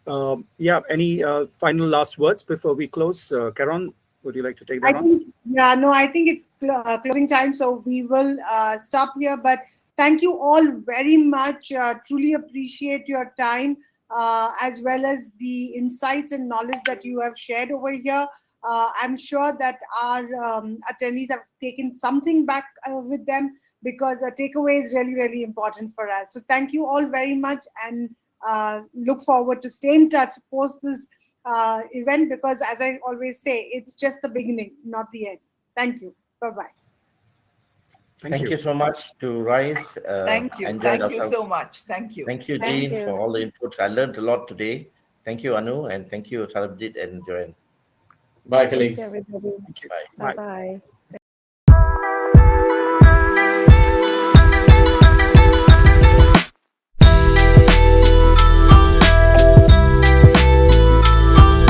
Speaker 1: Any final last words before we close? Karan, would you like to take that on?
Speaker 3: I think it's closing time, so we will stop here. But thank you all very much. Truly appreciate your time, as well as the insights and knowledge that you have shared over here. I'm sure that our attendees have taken something back with them, because a takeaway is really, really important for us. So thank you all very much, and look forward to stay in touch post this event, because as I always say, it's just the beginning, not the end. Thank you. Bye-bye.
Speaker 4: Thank you so much to Rise.
Speaker 2: Thank you. Thank you so much. Thank you.
Speaker 4: Thank you, Jean, for all the inputs. I learned a lot today. Thank you, Anu, and thank you, Sarabjit and Joanne.
Speaker 8: Bye, colleagues.
Speaker 6: Thank you, everybody.
Speaker 1: Thank you.
Speaker 6: Bye-bye.